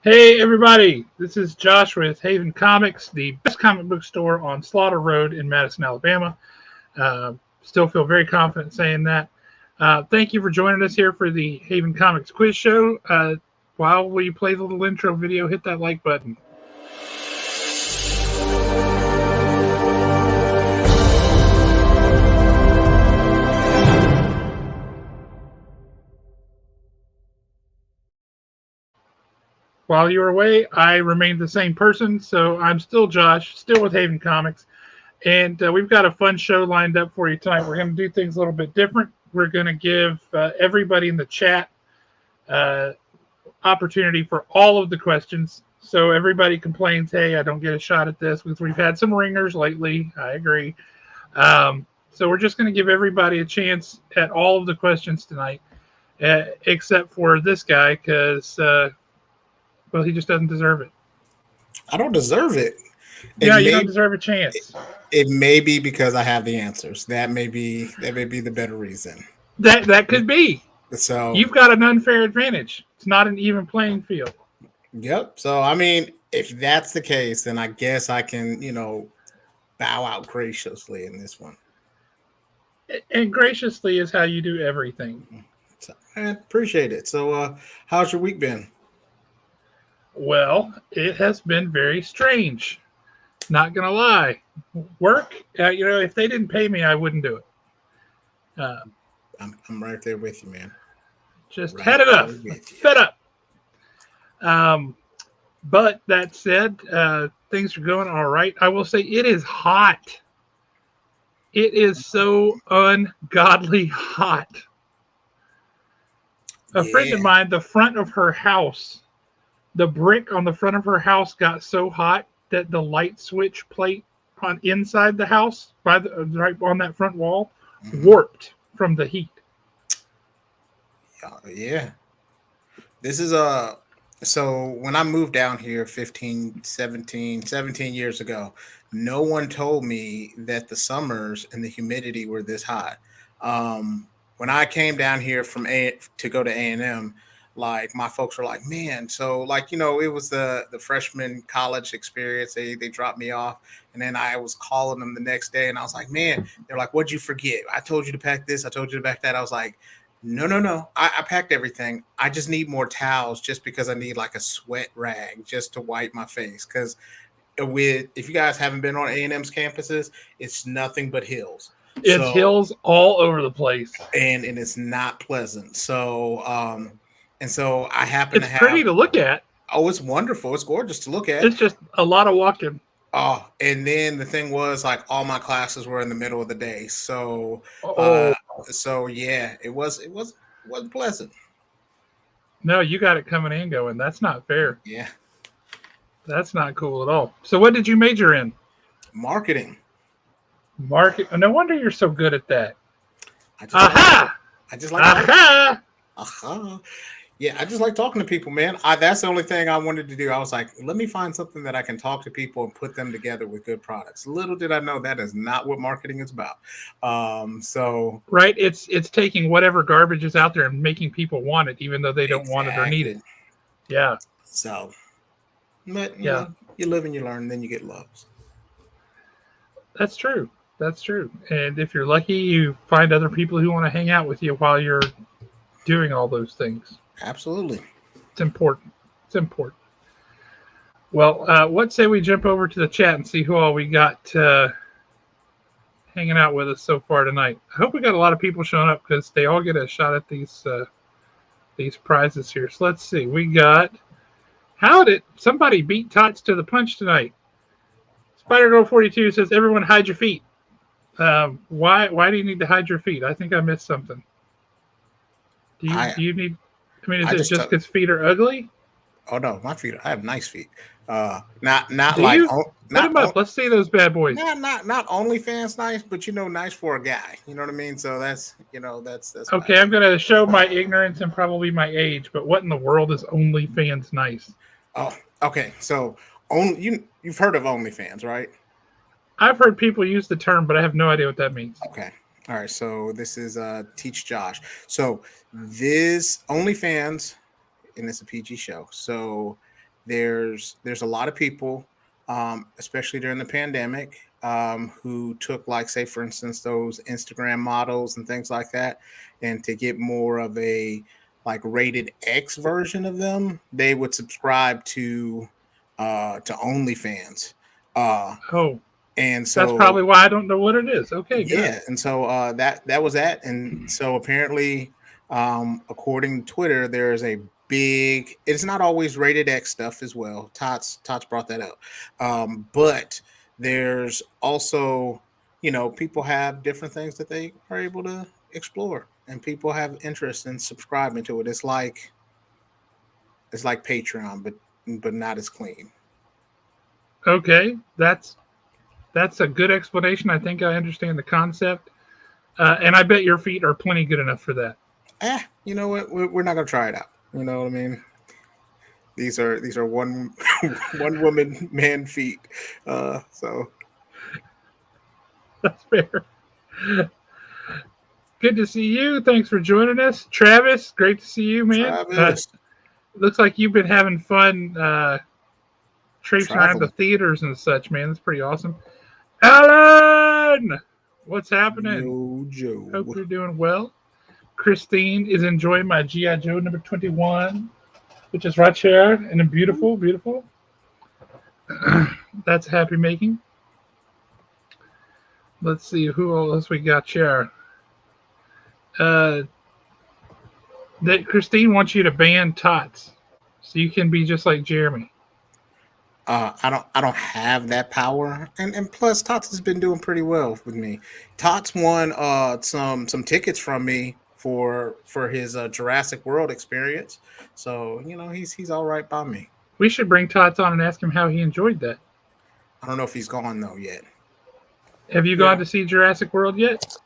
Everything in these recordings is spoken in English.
Hey everybody, this is Josh with Haven Comics, the best comic book store on Slaughter Road in Madison, Alabama. Still feel very confident saying that. Thank you for joining us here for the Haven Comics quiz show. While we play the little intro video, hit that like button. While you were away, I remained the same person, so I'm still Josh, still with Haven Comics. And we've got a fun show lined up for you tonight. We're going to do things a little bit different. We're going to give everybody in the chat opportunity for all of the questions. So everybody complains, hey, I don't get a shot at this, because we've had some ringers lately. I agree. So we're just going to give everybody a chance at all of the questions tonight, except for this guy, because, well, he just doesn't deserve it. I don't deserve it. Yeah, you don't deserve a chance. It may be because I have the answers. That may be the better reason. That could be. So you've got an unfair advantage. It's not an even playing field. Yep. So I mean, if that's the case, then I guess I can, bow out graciously in this one. And graciously is how you do everything. So, I appreciate it. So how's your week been? Well, it has been very strange. Not gonna lie. Work, if they didn't pay me, I wouldn't do it. I'm right there with you, man. Just right had enough. Fed up. But that said, things are going all right. I will say it is hot. It is so ungodly hot. A friend of mine, the front of her house, the brick on the front of her house got so hot that the light switch plate on inside the house, right on that front wall, warped from the heat. Yeah. This is so when I moved down here 17 years ago, no one told me that the summers and the humidity were this hot. When I came down here to go to A&M, like my folks were like, man, so like, it was the freshman college experience. They dropped me off, and then I was calling them the next day, and I was like, man, they're like, what'd you forget? I told you to pack this. I told you to pack that. I was like, no. I packed everything. I just need more towels, just because I need like a sweat rag just to wipe my face. Because if you guys haven't been on A&M's campuses, it's nothing but hills. It's hills all over the place, and it's not pleasant. So and so I happen to have. It's pretty to look at. Oh, it's wonderful. It's gorgeous to look at. It's just a lot of walking. Oh, and then the thing was, like, all my classes were in the middle of the day. So, so yeah, it wasn't pleasant. No, you got it coming and going. That's not fair. Yeah. That's not cool at all. So what did you major in? Marketing. No wonder you're so good at that. I just like talking to people, man. That's the only thing I wanted to do. I was like, let me find something that I can talk to people and put them together with good products. Little did I know that is not what marketing is about. So right, it's taking whatever garbage is out there and making people want it, even though they don't want it or need it. Yeah. So, but you live and you learn, and then you get loves. That's true. That's true. And if you're lucky, you find other people who want to hang out with you while you're doing all those things. Absolutely. It's important. Well, what say we jump over to the chat and see who all we got hanging out with us so far tonight. I hope we got a lot of people showing up, because they all get a shot at these prizes here. So let's see. We got, how did somebody beat Tots to the punch tonight? Spider-Girl42 says, everyone hide your feet. Why do you need to hide your feet? I think I missed something. Do you need? I mean, is it just because feet are ugly? Oh no, my feet. I have nice feet. Not do like. You? Put them up. Let's see those bad boys. Not OnlyFans nice, but nice for a guy. You know what I mean? So that's that's. Okay, I'm gonna show my ignorance and probably my age, but what in the world is OnlyFans nice? Oh, okay. So you've heard of OnlyFans, right? I've heard people use the term, but I have no idea what that means. Okay. All right. So this is Teach Josh. So this OnlyFans, and it's a PG show. So there's a lot of people, especially during the pandemic, who took, like, say for instance, those Instagram models and things like that, and to get more of a like rated X version of them, they would subscribe to OnlyFans. Oh, And that's so probably why I don't know what it is. Okay, got yeah, it. and so that was that, and so apparently, according to Twitter, there is a big. It's not always rated X stuff as well. Tots brought that up, but there's also, people have different things that they are able to explore, and people have interest in subscribing to it. It's like Patreon, but not as clean. Okay, that's a good explanation. I think I understand the concept, and I bet your feet are plenty good enough for that. You know what? We're not gonna try it out. You know what I mean? These are one one woman man feet. So That's fair. Good to see you. Thanks for joining us, Travis. Great to see you, man. Travis, Looks like you've been having fun traipsing around the traveling. theaters and such, man. That's pretty awesome. Alan, what's happening? Yo, Hope Joe. you're doing well. Christine is enjoying my GI Joe number 21, which is right here, and a beautiful, beautiful. That's happy making. Let's see who else we got here. Uh, that Christine wants you to ban tots, so you can be just like Jeremy. I don't have that power, and plus Tots has been doing pretty well with me. Tots won some tickets from me for his Jurassic World experience, so he's all right by me. We should bring Tots on and ask him how he enjoyed that. I don't know if he's gone though yet. Have you gone Yeah. to see Jurassic World yet?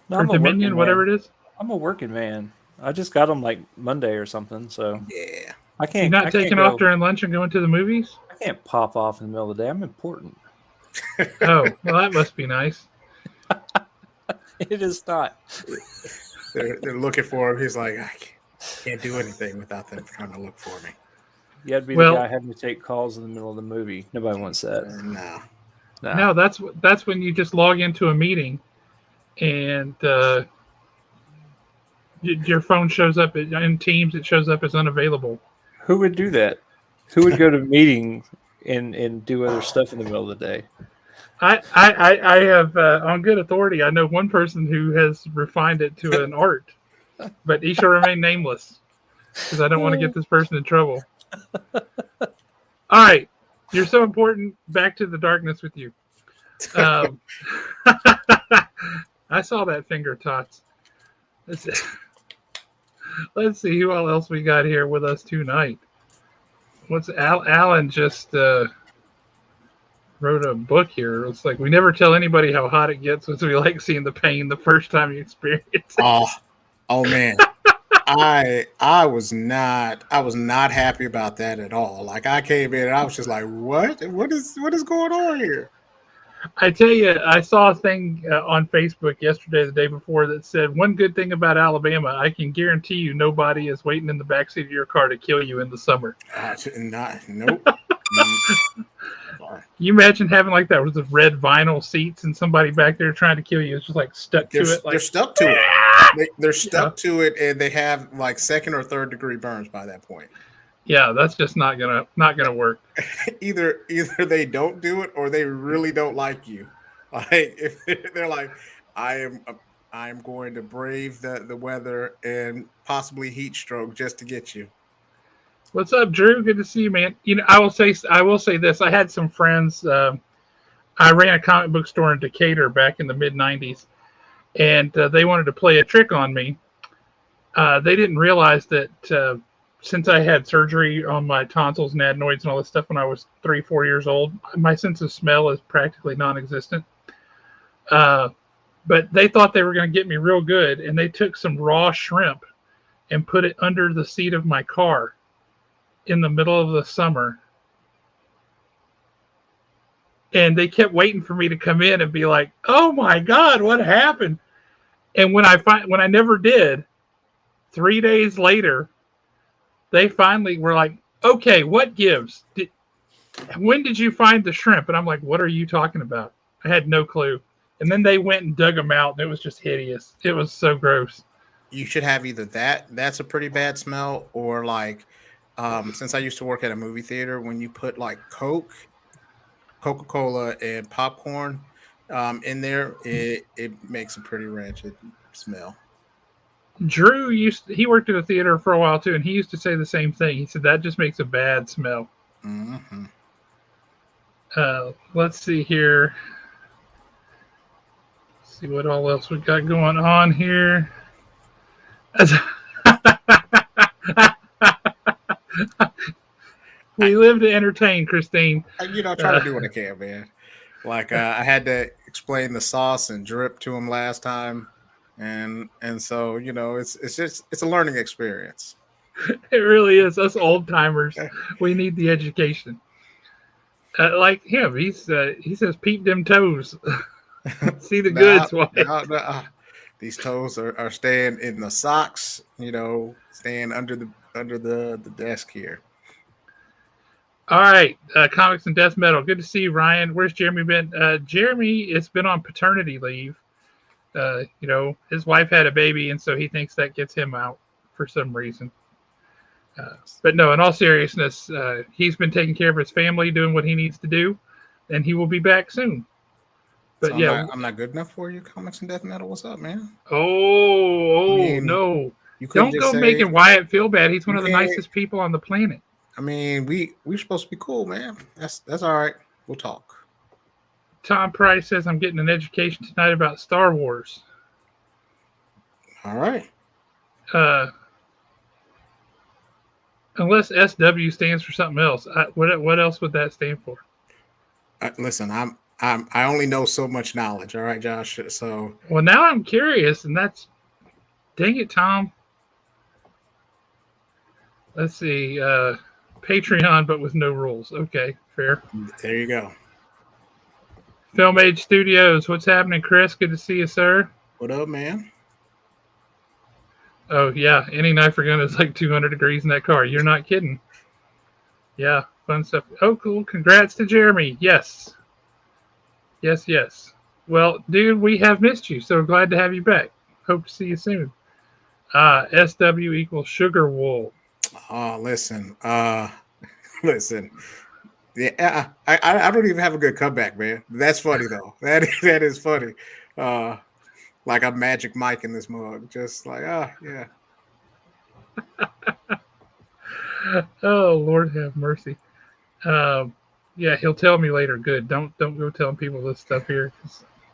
No, Or I'm a working Dominion, whatever man. it is? I'm a working man. I just got them like Monday or something, so Yeah. I You're can't. not I taking can't off go. during lunch and going to the movies? I can't pop off in the middle of the day. I'm important. Oh, well, that must be nice. It is not. They're looking for him. He's like, I can't do anything without them trying to look for me. You had to be Well- the guy having to take calls in the middle of the movie. Nobody wants that. No. No. No, that's when you just log into a meeting and your phone shows up in Teams. It shows up as unavailable. Who would do that? Who would go to a meeting and do other stuff in the middle of the day? I have on good authority. I know one person who has refined it to an art, but he shall remain nameless because I don't want to get this person in trouble. All right, you're so important. Back to the darkness with you. I saw that finger, Tots. Let's see who else we got here with us tonight. What's Alan just wrote a book here. It's like we never tell anybody how hot it gets, because we like seeing the pain the first time you experience it. Oh man. I was not happy about that at all. Like, I came in and I was just like, what is going on here? I tell you, I saw a thing on Facebook yesterday, the day before, that said one good thing about Alabama: I can guarantee you nobody is waiting in the backseat of your car to kill you in the summer. Nope. Sorry. You imagine having like that with the red vinyl seats and somebody back there trying to kill you. It's just like stuck to it. Like, They're stuck to it. They're stuck to it, and they have like second or third degree burns by that point. yeah, that's just not gonna work. Either they don't do it, or they really don't like you. Like, if they're like, I am going to brave the weather and possibly heat stroke just to get you. What's up, Drew? Good to see you, man. I will say this. I had some friends. I ran a comic book store in Decatur back in the mid '90s, and they wanted to play a trick on me. They didn't realize that since I had surgery on my tonsils and adenoids and all this stuff when I was 3-4 years old, my sense of smell is practically non-existent. But they thought they were going to get me real good, and they took some raw shrimp and put it under the seat of my car in the middle of the summer, and they kept waiting for me to come in and be like, "Oh my God, what happened?" And when I never did, 3 days later, they finally were like, Okay, what gives? When did you find the shrimp? And I'm like, what are you talking about? I had no clue. And then they went and dug them out, and it was just hideous. It was so gross. You should have either that's a pretty bad smell, or like, since I used to work at a movie theater, when you put like Coca-Cola and popcorn in there, it makes a pretty wretched smell. Drew he worked at a theater for a while too, and he used to say the same thing. He said that just makes a bad smell. Mm-hmm. Let's see here. See what all else we got going on here. We live to entertain, Christine. You know, try to do what I can, man. Like I had to explain the sauce and drip to him last time, and so you know, it's a learning experience. It really is. Us old timers, we need the education. Like him, he says, "Peep them toes, see the goods." No. These toes are staying in the socks. You know, staying under the desk here. All right, comics and death metal. Good to see you, Ryan. Where's Jeremy been? Jeremy has been on paternity leave. You know, his wife had a baby, and so he thinks that gets him out for some reason. But no, in all seriousness, he's been taking care of his family, doing what he needs to do, and he will be back soon. But so yeah, I'm not good enough for you, comics and death metal. What's up, man? Oh, I mean, no! Don't go making Wyatt feel bad. He's one of the nicest people on the planet. I mean, we're supposed to be cool, man. That's all right. We'll talk. Tom Price says I'm getting an education tonight about Star Wars. All right. Unless SW stands for something else. What else would that stand for? Listen, I only know so much knowledge. All right, Josh. So well, now I'm curious, and that's dang it, Tom. Let's see. Patreon, but with no rules. Okay, fair. There you go. Film Age Studios. What's happening, Chris? Good to see you, sir. What up, man? Oh, yeah. Any knife or gun is like 200 degrees in that car. You're not kidding. Yeah, fun stuff. Oh, cool. Congrats to Jeremy. Yes. Yes. Well, dude, we have missed you, so glad to have you back. Hope to see you soon. SW equals sugar wool. Oh, listen. Yeah, I don't even have a good comeback, man. That's funny though. That is funny. Like I'm Magic Mike in this mug, just like yeah. Oh, Lord have mercy. Yeah, he'll tell me later. Good. Don't go telling people this stuff here.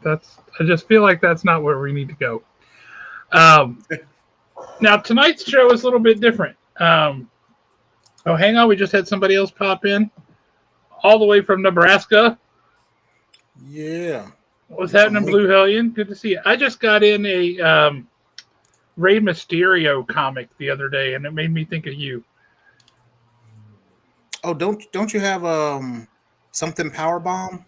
I just feel like that's not where we need to go. Now tonight's show is a little bit different. Oh, hang on. We just had somebody else pop in all the way from Nebraska. Yeah. What's happening, Blue Hellion? Good to see you. I just got in a Rey Mysterio comic the other day, and it made me think of you. Oh, don't you have something Powerbomb?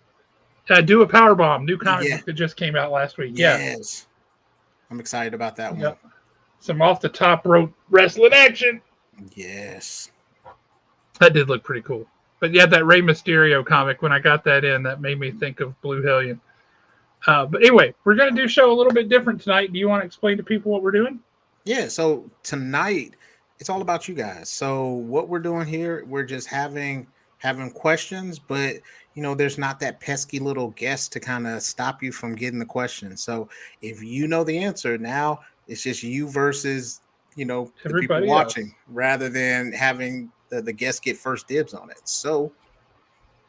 Do a Powerbomb, new comic book that just came out last week. Yes. I'm excited about that one. Some off the top rope wrestling action. Yes. That did look pretty cool. But yeah, that Rey Mysterio comic, when I got that in, that made me think of Blue Hellion. But anyway, we're going to do a show a little bit different tonight. Do you want to explain to people what we're doing? Yeah, so tonight, it's all about you guys. So what we're doing here, we're just having questions, but you know, there's not that pesky little guest to kind of stop you from getting the question. So if you know the answer, now it's just you versus, you know, the people watching, rather than having the guest get first dibs on it. So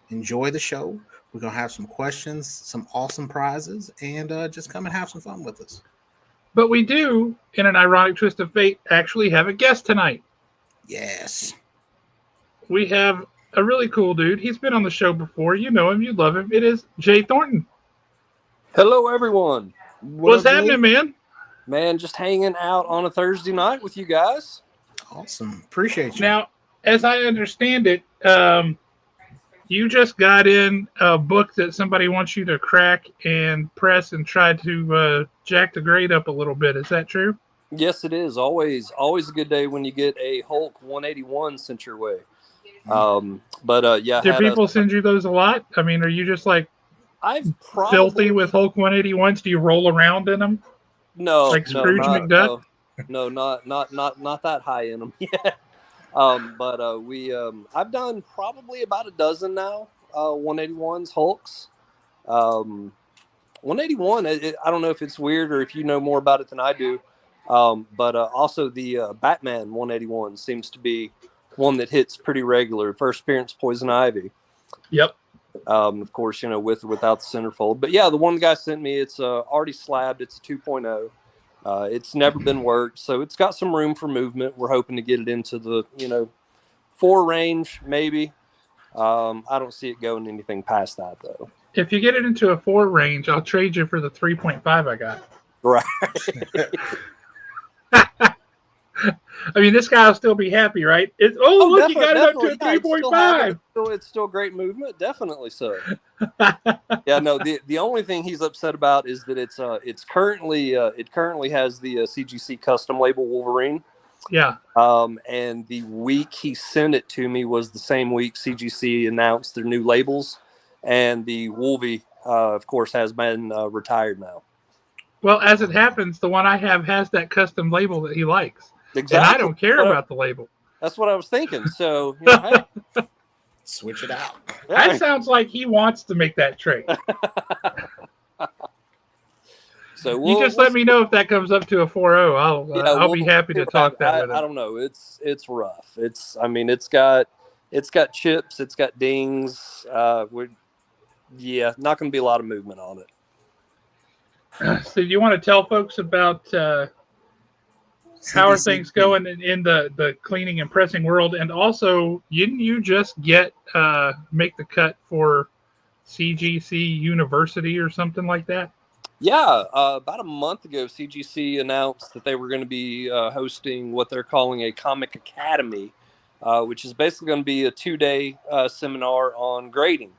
enjoy the show. We're going to have some questions, some awesome prizes, and just come and have some fun with us. But we do, in an ironic twist of fate, actually have a guest tonight. Yes. We have a really cool dude. He's been on the show before. You know him. You love him. It is Jay Thornton. Hello, everyone. What's happening, man? Man, just hanging out on a Thursday night with you guys. Awesome. Appreciate you. Now, as I understand it, you just got in a book that somebody wants you to crack and press and try to jack the grade up a little bit. Is that true? Yes, it is. Always a good day when you get a Hulk 181 sent your way. Yeah. Do people send you those a lot? I mean, are you just like I've filthy with Hulk 181s? Do you roll around in them? No, Like no, Scrooge not McDuck? no, not that high in them yet. I've done probably about a dozen now. 181s, Hulks. 181. I don't know if it's weird or if you know more about it than I do. Also the Batman 181 seems to be one that hits pretty regular. First appearance, Poison Ivy. Yep. Of course, with or without the centerfold. But yeah, the one the guy sent me, it's already slabbed. It's a 2.0. It's never been worked, so it's got some room for movement. We're hoping to get it into the 4 range, maybe. I don't see it going anything past that though. If you get it into a 4 range, I'll trade you for the 3.5 I got. Right. I mean, this guy will still be happy, right? Look, you got it up to a 3.5. It's still great movement, definitely so. Yeah, no. The only thing he's upset about is that it's currently has the CGC custom label Wolverine. Yeah. And the week he sent it to me was the same week CGC announced their new labels, and the Wolvie, of course, has been retired now. Well, as it happens, the one I have has that custom label that he likes. Exactly. And I don't care about the label. That's what I was thinking. So, hey. Switch it out. That sounds like he wants to make that trade. So you just let me know if that comes up to a 4.0. I'll be happy to talk that with him. I don't know. It's rough. It's got chips. It's got dings. Not going to be a lot of movement on it. So, do you want to tell folks about how are things going in the cleaning and pressing world? And also, didn't you just make the cut for CGC University or something like that? Yeah, about a month ago, CGC announced that they were going to be hosting what they're calling a Comic Academy, which is basically going to be a 2-day seminar on grading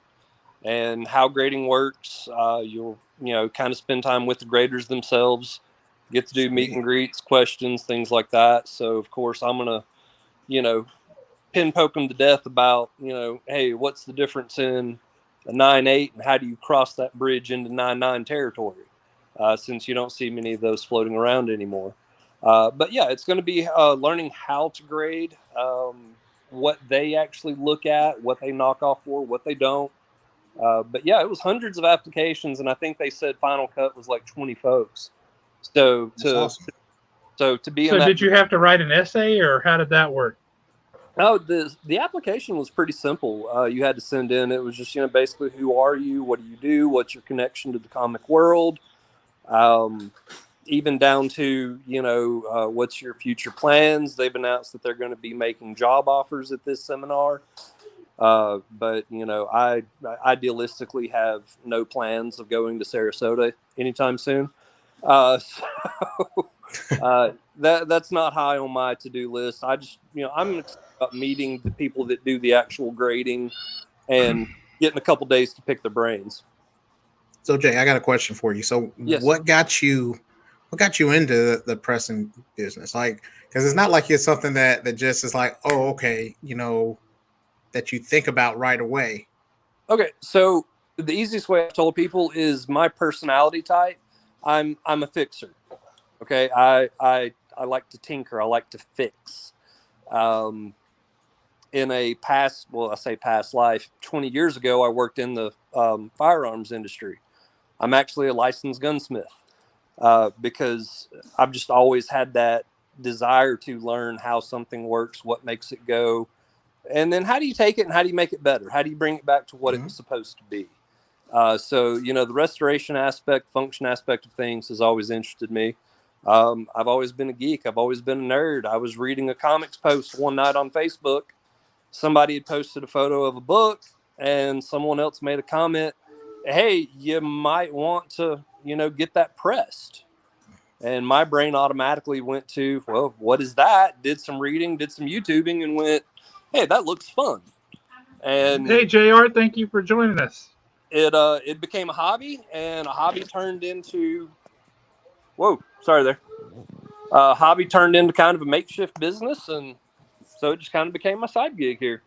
and how grading works. You'll kind of spend time with the graders themselves, get to do meet and greets, questions, things like that. So of course I'm going to, pin poke them to death about, hey, what's the difference in a 9.8 and how do you cross that bridge into 9.9 territory? Since you don't see many of those floating around anymore. But yeah, it's going to be learning how to grade, what they actually look at, what they knock off for, what they don't. But yeah, it was hundreds of applications, and I think they said final cut was like 20 folks. So to be in that, did you have to write an essay, or how did that work? Oh, the application was pretty simple. You had to send in. It was just basically who are you, what do you do, what's your connection to the comic world, even down to what's your future plans. They've announced that they're going to be making job offers at this seminar. But I idealistically have no plans of going to Sarasota anytime soon. That's not high on my to-do list. I just, I'm excited about meeting the people that do the actual grading and getting a couple days to pick their brains. So Jay, I got a question for you. So yes. What got you into the pressing business? Like, because it's not like it's something that just is like, oh, okay, that you think about right away. Okay, so the easiest way I've told people is my personality type. I'm a fixer. Okay, I like to tinker. I like to fix. In a past life, 20 years ago, I worked in the firearms industry. I'm actually a licensed gunsmith because I've just always had that desire to learn how something works, what makes it go, and then how do you take it and how do you make it better? How do you bring it back to what it was supposed to be? So, the restoration aspect, function aspect of things has always interested me. I've always been a geek. I've always been a nerd. I was reading a comics post one night on Facebook. Somebody had posted a photo of a book and someone else made a comment, hey, you might want to, get that pressed. And my brain automatically went to, well, what is that? Did some reading, did some YouTubing, and went, hey, that looks fun. And hey, JR, thank you for joining us. It became a hobby, and a hobby turned into, hobby turned into kind of a makeshift business, and so it just kind of became my side gig here.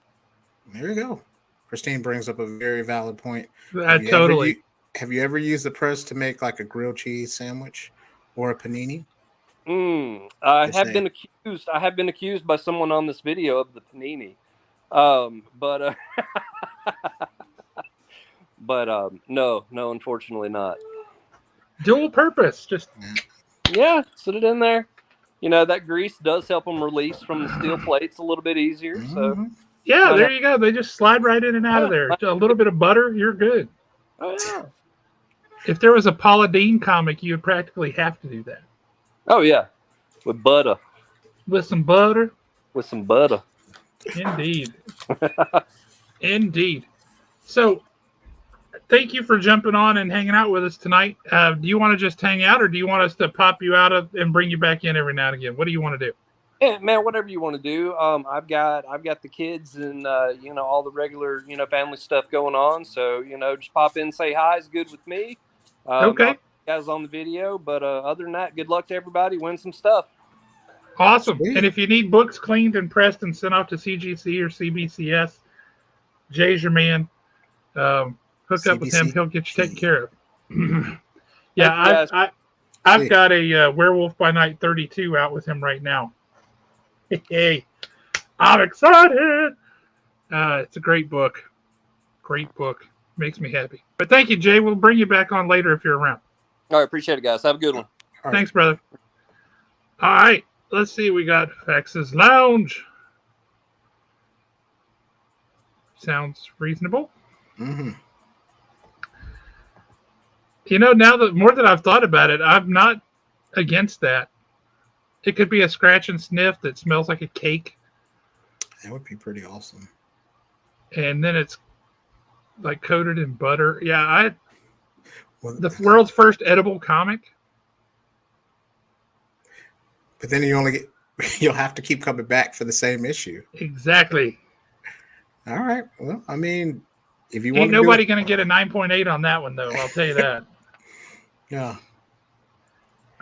There you go. Christine brings up a very valid point. Totally. Have you ever used the press to make like a grilled cheese sandwich or a panini? I Just have saying. been accused. I have been accused by someone on this video of the panini, but no, unfortunately not. Dual purpose. Just Yeah, sit it in there. You know, that grease does help them release from the steel plates a little bit easier. So Mhm. yeah, Might there have- you go. They just slide right in and out of there. might- A little bit of butter, you're good. oh yeah, If there was a Paula Deen comic, you would practically have to do that oh yeah, with butter, with some butter. with some butter. Indeed, indeed. So, thank you for jumping on and hanging out with us tonight. Do you want to just hang out, or do you want us to pop you out of and bring you back in every now and again? What do you want to do? Yeah, man, whatever you want to do. I've got the kids and you know, all the regular, you know, family stuff going on. So, you know, just pop in, say hi. It's good with me. Okay. I'll see you guys on the video, but other than that, good luck to everybody. Win some stuff. Awesome. Sweet. And if you need books cleaned and pressed and sent off to CGC or CBCS, Jay's your man. Hook up with him. CBC? He'll get you taken care of. Thank Yeah, you, guys. I've Sweet. got a Werewolf by Night 32 out with him right now. Hey, I'm excited. It's a great book. Great book. Makes me happy. But thank you, Jay. We'll bring you back on later if you're around. All right, appreciate it, guys. Have a good one. All right. Thanks, brother. All right. Let's see. We got Fax's Lounge. Sounds reasonable. Mm-hmm. You know, now that more that I've thought about it, I'm not against that. It could be a scratch and sniff that smells like a cake, That would be pretty awesome. and then it's like coated in butter. Yeah, Well, the world's first edible comic. but then you'll have to keep coming back for the same issue. Exactly. All right. Well, I mean, if you want Ain't to nobody going to get a 9.8 on that one, though. I'll tell you that. yeah,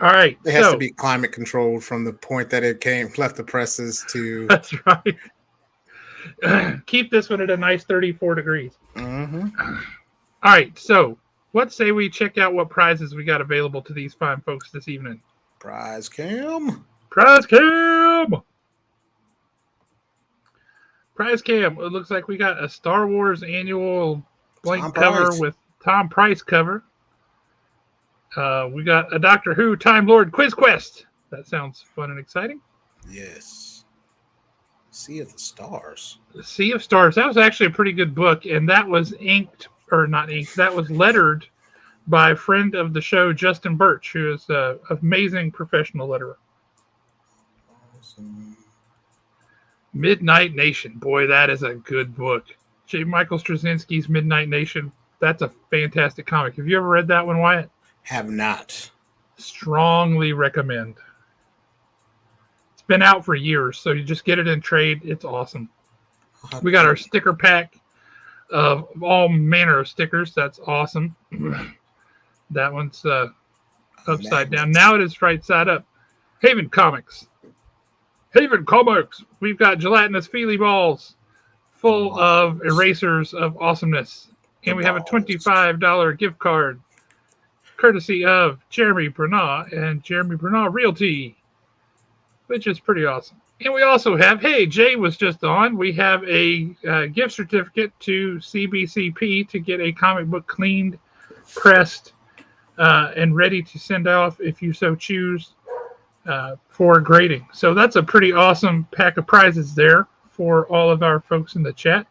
All right. it has So to be climate controlled from the point that it left the presses to. that's right. Keep this one at a nice 34 degrees. Mhm. All right. So let's say we check out what prizes we got available to these fine folks this evening. Prize cam. Prize cam. Prize cam. It looks like we got a Star Wars annual blank Tom cover Price. with Tom Price cover. We got a Doctor Who Time Lord Quiz Quest. That sounds fun and exciting. Yes. Sea of the Stars. Sea of Stars. That was actually a pretty good book, and that was inked, or not inked, that was lettered by a friend of the show, Justin Birch, who is an amazing professional letterer. Awesome. Midnight Nation. Boy, that is a good book. J. Michael Straczynski's Midnight Nation. That's a fantastic comic. Have you ever read that one, Wyatt? Have not. Strongly recommend. It's been out for years, so you just get it in trade. It's awesome. We got our sticker pack of all manner of stickers. That's awesome. That one's upside down. Now it is right side up. Haven Comics. Haven Comics. We've got gelatinous Feely balls full of erasers of awesomeness. And we have a $25 gift card courtesy of Jeremy Bernard and Jeremy Bernard Realty, which is pretty awesome. And we also have, hey, Jay was just on. We have a gift certificate to CBCP to get a comic book cleaned, pressed, and ready to send off if you so choose for grading. So that's a pretty awesome pack of prizes there for all of our folks in the chat.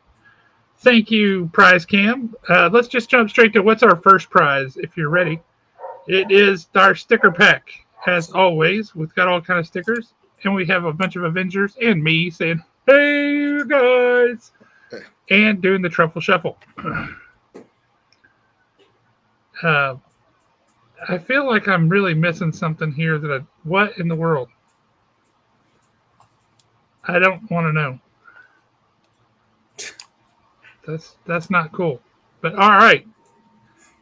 Thank you, Prize Cam. Let's just jump straight to what's our first prize, if you're ready. It is our sticker pack, as always. We've got all kind of stickers, and we have a bunch of Avengers and me saying, hey, you guys, and doing the truffle shuffle. I feel like I'm really missing something here what in the world? I don't want to know. That's not cool. But all right.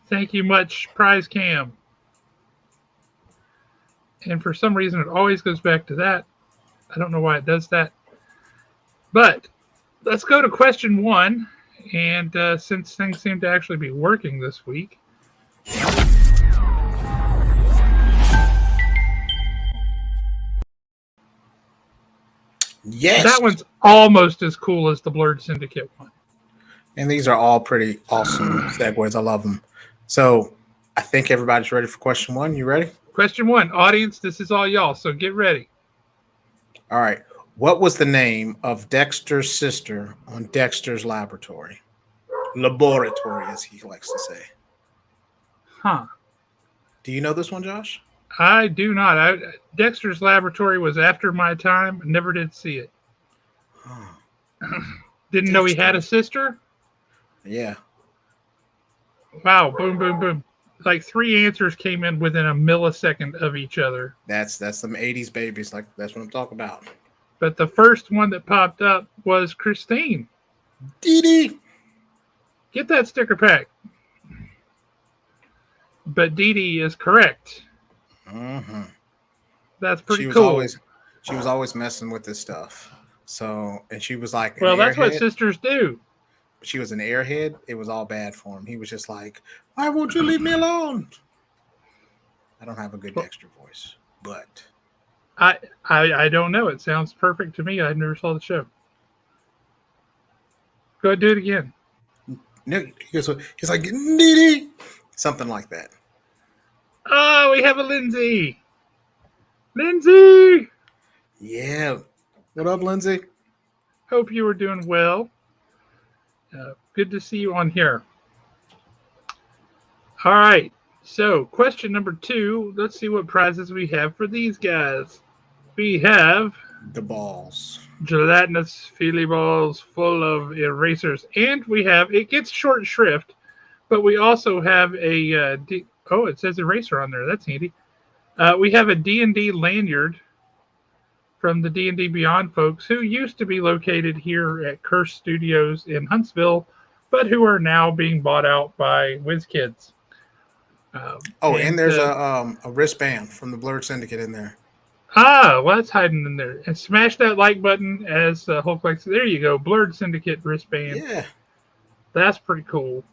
Thank you much, Prize Cam. And for some reason, it always goes back to that. I don't know why it does that. But let's go to question 1. And since things seem to actually be working this week, Yes. that one's almost as cool as the Blurred Syndicate one. And these are all pretty awesome segues. I love them. So I think everybody's ready for question 1. You ready? Question 1, audience, this is all y'all, so get ready. All right. What was the name of Dexter's sister on Dexter's Laboratory? Laboratory, as he likes to say. Huh. Do you know this one, Josh? I do not. Dexter's Laboratory was after my time. Never did see it. Didn't know he had a sister? Yeah. Wow. Boom, boom, boom. Like 3 answers came in within a millisecond of each other. That's some 80s babies. Like, that's what I'm talking about. But the first one that popped up was Christine. Dee Dee. Get that sticker pack. But Dee Dee is correct. Mm-hmm. That's pretty cool. She was always messing with this stuff. So, and she was like, well, that's what sisters do. She was an airhead. It was all bad for him. He was just like, why won't you leave me alone? I don't have a good Dexter voice, but I don't know. It sounds perfect to me. I never saw the show. Go ahead, do it again. No, he's like, Dee, something like that. Oh, we have a Lindsay. Lindsay! Yeah. What up, Lindsay? Hope you were doing well. Good to see you on here. All right. So, question number 2. Let's see what prizes we have for these guys. We have the balls. Gelatinous feely balls full of erasers. And we have, it gets short shrift, but we also have a, it says eraser on there. That's handy. We have a D&D lanyard from the D&D Beyond folks who used to be located here at Curse Studios in Huntsville, but who are now being bought out by WizKids. And there's a wristband from the Blurred Syndicate in there. Well, that's hiding in there. And smash that like button as Hulk likes. There you go, Blurred Syndicate wristband. Yeah. That's pretty cool.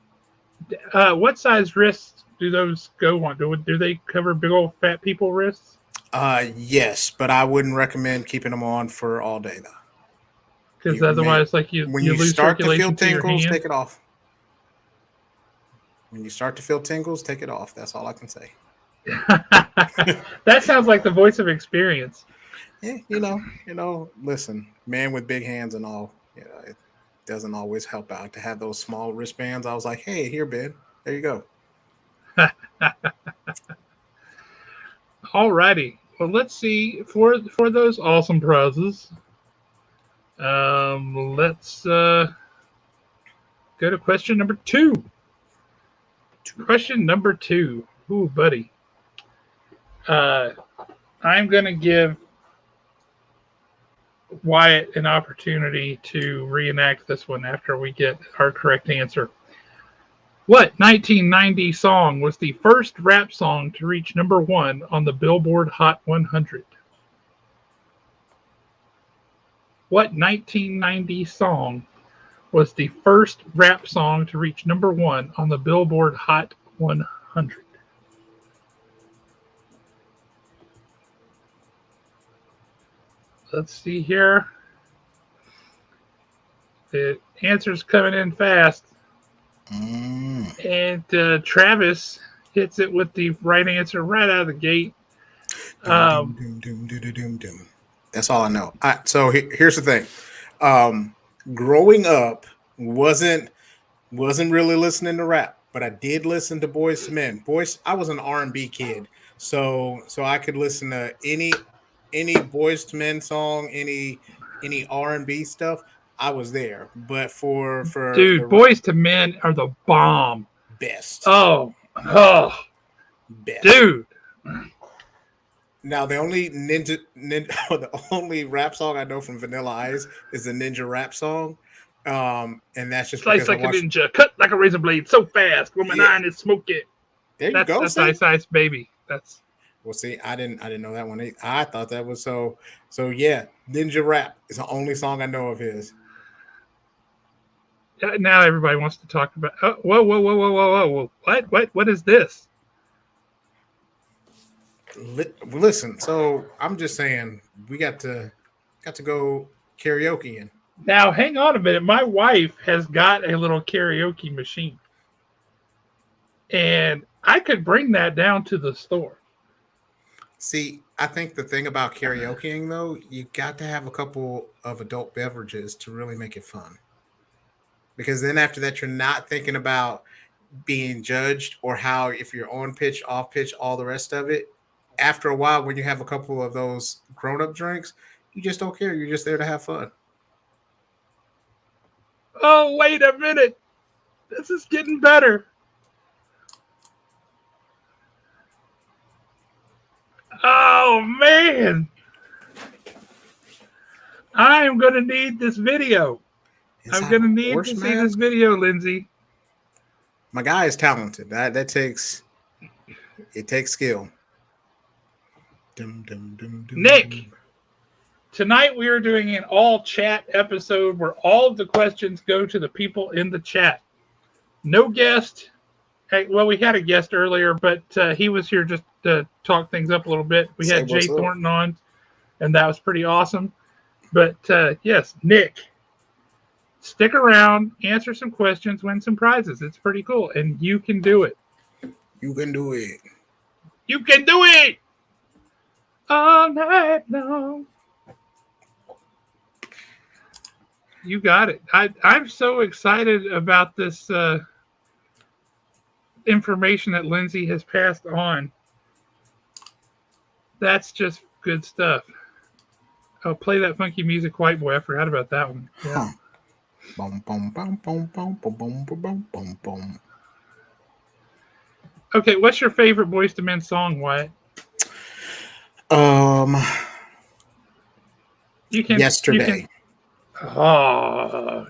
What size wrists do those go on? Do they cover big old fat people wrists? Yes, but I wouldn't recommend keeping them on for all day though. Because otherwise, when you lose start to feel circulation to your tingles, hand. take it off. When you start to feel tingles, take it off. That's all I can say. That sounds like the voice of experience. Yeah, listen, man with big hands and all, it doesn't always help out to have those small wristbands. I was like, hey, here, Ben, there you go. Alrighty. Well, let's see for those awesome prizes. Let's go to question number 2. Question number 2. Ooh, buddy. I'm going to give Wyatt an opportunity to reenact this one after we get our correct answer. What 1990 song was the first rap song to reach number 1 on the Billboard Hot 100? What 1990 song was the first rap song to reach number 1 on the Billboard Hot 100? Let's see here. The answer's coming in fast. And Travis hits it with the right answer right out of the gate. That's all I know. So here's the thing. Growing up, wasn't really listening to rap, but I did listen to Boyz II Men. I was an R&B kid, so I could listen to any Boyz II Men song, any R&B stuff. I was there, but for dude, Boyz II Men are the bomb. Best. Oh, best. Dude. Now the only the only rap song I know from Vanilla Ice is the Ninja rap song, and that's just slice like a ninja, cut like a razor blade, so fast. When my nine is smoking. There you go. That's Ice Ice Baby. That's. Well, see, I didn't know that one. I thought that was so. Yeah, Ninja Rap is the only song I know of his. Now everybody wants to talk about. Oh, whoa! What is this? Listen, so I'm just saying we got to go karaoke in. Now, hang on a minute. My wife has got a little karaoke machine, and I could bring that down to the store. See, I think the thing about karaokeing though, you got to have a couple of adult beverages to really make it fun. Because then after that, you're not thinking about being judged or how if you're on pitch, off pitch, all the rest of it. After a while, when you have a couple of those grown-up drinks, you just don't care. You're just there to have fun. Oh, wait a minute. This is getting better. Oh, man. I am going to need this video. I'm going to need to see this video, Lindsay. My guy is talented. That takes skill. Nick, tonight we are doing an all chat episode where all of the questions go to the people in the chat. No guest. Well, we had a guest earlier, but he was here just to talk things up a little bit. We had Jay Thornton on, and that was pretty awesome. But yes, Nick, stick around, answer some questions, win some prizes. It's pretty cool, and you can do it. You can do it. You can do it all night long. You got it. I'm so excited about this information that Lindsay has passed on. That's just good stuff. Oh, play that funky music, White Boy. I forgot about that one. Yeah. Boom, boom, boom, boom, boom, boom, boom, boom, boom, boom. Okay, what's your favorite Boyz II Men song, Wyatt? Yesterday. Oh.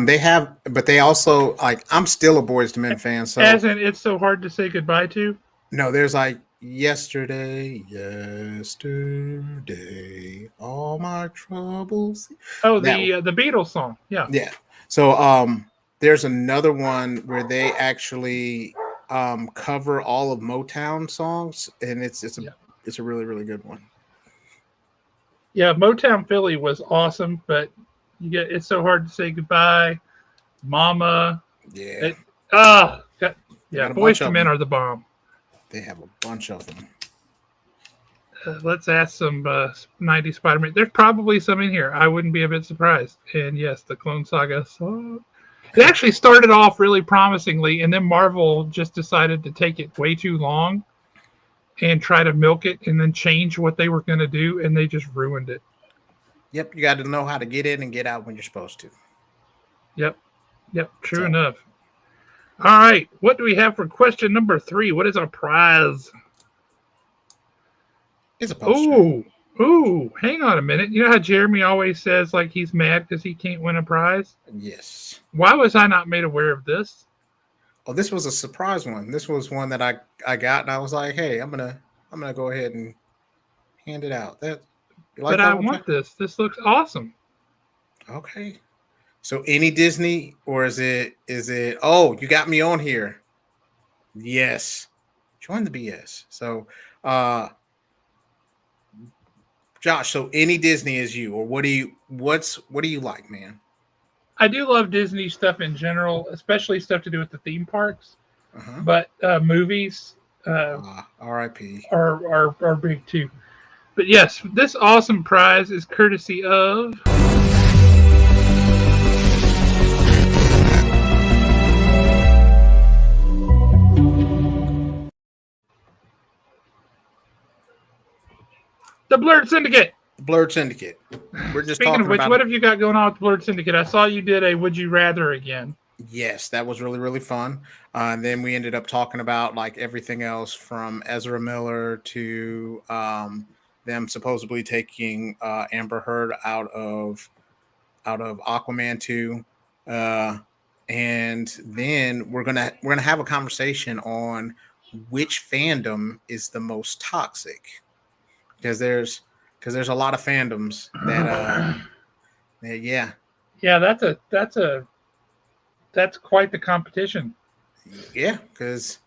They have, but they also like. I'm still a Boyz II Men fan. So as in, it's so hard to say goodbye to. No, there's like yesterday, all my troubles. Oh, the Beatles song. Yeah. Yeah. So there's another one where they actually cover all of Motown songs, and it's a really, really good one. Yeah, Motown Philly was awesome, but it's so hard to say goodbye. Mama. Yeah. Boyz II Men are the bomb. They have a bunch of them. Let's ask some 90s Spider-Man. There's probably some in here. I wouldn't be a bit surprised. And yes, the Clone Saga song. It actually started off really promisingly, and then Marvel just decided to take it way too long and try to milk it and then change what they were going to do, and they just ruined it. Yep, you got to know how to get in and get out when you're supposed to. Yep, true enough. All right, what do we have for question number 3? What is our prize? It's a poster. Ooh, hang on a minute. You know how Jeremy always says like he's mad because he can't win a prize? Yes. Why was I not made aware of this? Oh, this was a surprise one. This was one that I got, and I was like, "Hey, I'm gonna go ahead and hand it out." But I want this. This looks awesome. Okay. So any Disney, or is it? Oh, you got me on here. Yes. Join the BS. So, Josh. So any Disney is you, or what do you like, man? I do love Disney stuff in general, especially stuff to do with the theme parks. Uh-huh. But movies, R.I.P. are big too. But yes, this awesome prize is courtesy of the Blurred Syndicate. Blurred Syndicate. We're just Speaking of which, about what have you got going on with the Blurred Syndicate? I saw you did a Would You Rather again. Yes, that was really, really fun. And then we ended up talking about like everything else from Ezra Miller to them supposedly taking Amber Heard out of Aquaman 2. And then we're gonna have a conversation on which fandom is the most toxic. Because there's a lot of fandoms that yeah. Yeah, that's quite the competition. Yeah, because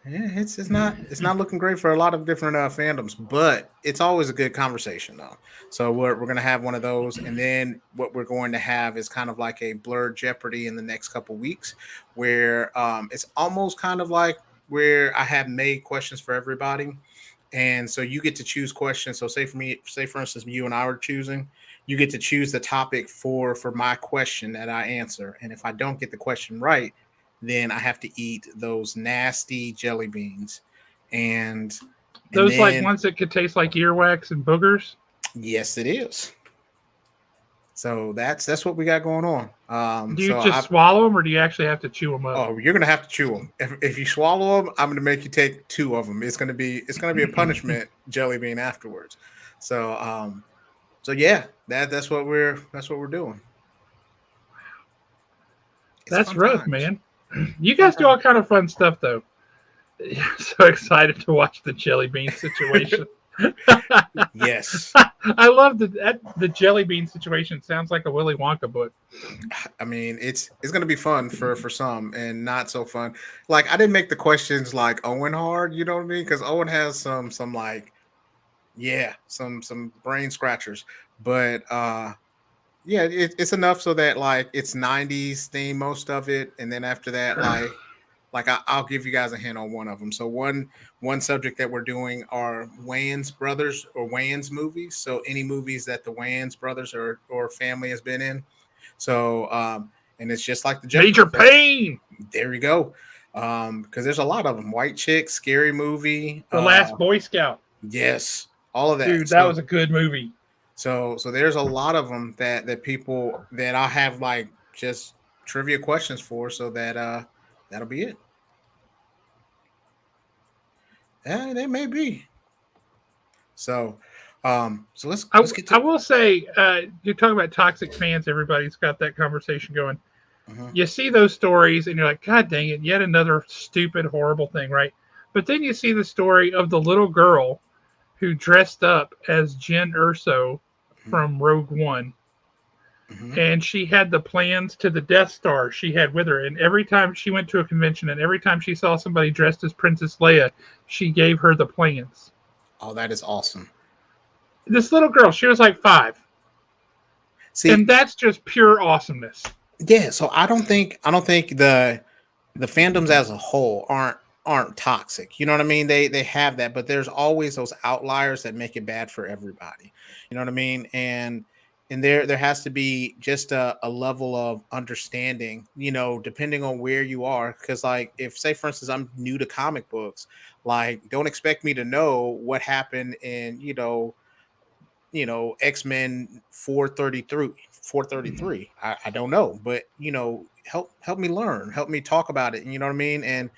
it's not looking great for a lot of different fandoms, but it's always a good conversation though. So we're gonna have one of those, and then what we're going to have is kind of like a blurred Jeopardy in the next couple weeks, where it's almost kind of like where I have made questions for everybody, and so you get to choose questions. So say for instance, you and I are choosing. You get to choose the topic for my question that I answer, and if I don't get the question right, then I have to eat those nasty jelly beans. And Those like then ones that could taste like earwax and boogers. yes, it is. So that's what we got going on. Do you just swallow them, or do you actually have to chew them up? Oh, you're gonna have to chew them. If you swallow them, I'm gonna make you take 2 of them. It's gonna be a punishment jelly bean afterwards. So yeah, that's what we're doing. It's That's fun rough, times. man. You guys do all kind of fun stuff, though. So excited to watch the jelly bean situation. Yes. I love the jelly bean situation. Sounds like a Willy Wonka book. I mean, it's going to be fun for some and not so fun. Like I didn't make the questions like Owen hard, you know what I mean? Because Owen has some like some brain scratchers, but yeah, it's enough so that like it's 90s theme most of it, and then after that I'll give you guys a hint on one of them. So one subject that we're doing are Wayans brothers or Wayans movies. So any movies that the Wayans brothers or family has been in. So and it's just like the Major Pain. There you go. Because there's a lot of them. White Chick, Scary Movie, The Last Boy Scout. Yes, all of that. Dude, that was a good movie. So there's a lot of them that people that I have like just trivia questions for. So that'll be it. Yeah, they may be. So let's get to. I will say, you're talking about toxic fans. Everybody's got that conversation going. You see those stories, and you're like, God dang it, yet another stupid, horrible thing, right? But then you see the story of the little girl who dressed up as Jyn Erso from Rogue One. And she had the plans to the Death Star she had with her. And every time she went to a convention and every time she saw somebody dressed as Princess Leia, she gave her the plans. Oh, that is awesome. This little girl, she was like 5. See, and that's just pure awesomeness. Yeah, so I don't think the fandoms as a whole aren't toxic. You know what I mean? They have that, but there's always those outliers that make it bad for everybody. You know what I mean? And there has to be just a level of understanding, you know, depending on where you are. Because like if say for instance I'm new to comic books, like don't expect me to know what happened in, X-Men 433. I don't know, but help me learn, help me talk about it. You know what I mean? And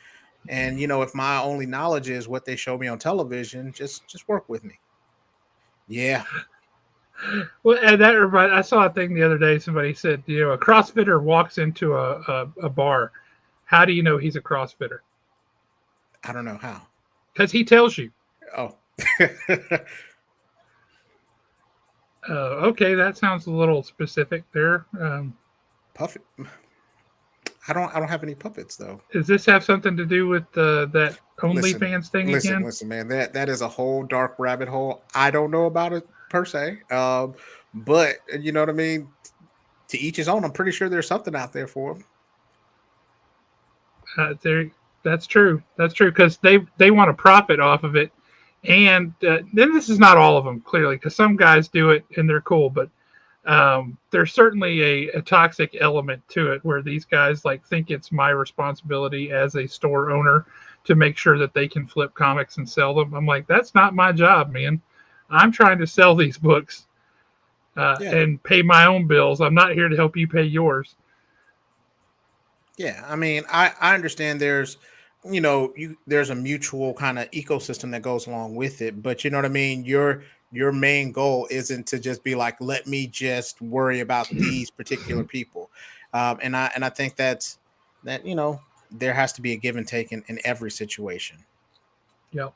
if my only knowledge is what they show me on television, just work with me. Yeah. Well, and that reminded, I saw a thing the other day. Somebody said, a CrossFitter walks into a bar. How do you know he's a CrossFitter? I don't know how. Because he tells you. Oh. Okay, that sounds a little specific there. Puppet. I don't have any puppets though. Does this have something to do with that OnlyFans thing again? Listen, man. That is a whole dark rabbit hole. I don't know about it per se. But you know what I mean? To each his own. I'm pretty sure there's something out there for them. That's true. That's true because they want to profit off of it. And then this is not all of them, clearly, because some guys do it and they're cool, but there's certainly a toxic element to it where these guys think it's my responsibility as a store owner to make sure that they can flip comics and sell them. I'm like, that's not my job, man. I'm trying to sell these books and pay my own bills. I'm not here to help you pay yours. Yeah, I mean, I understand there's there's a mutual kind of ecosystem that goes along with it, but you know what I mean? Your main goal isn't to just be like, let me just worry about these particular people. And I think that there has to be a give and take in every situation. Yep.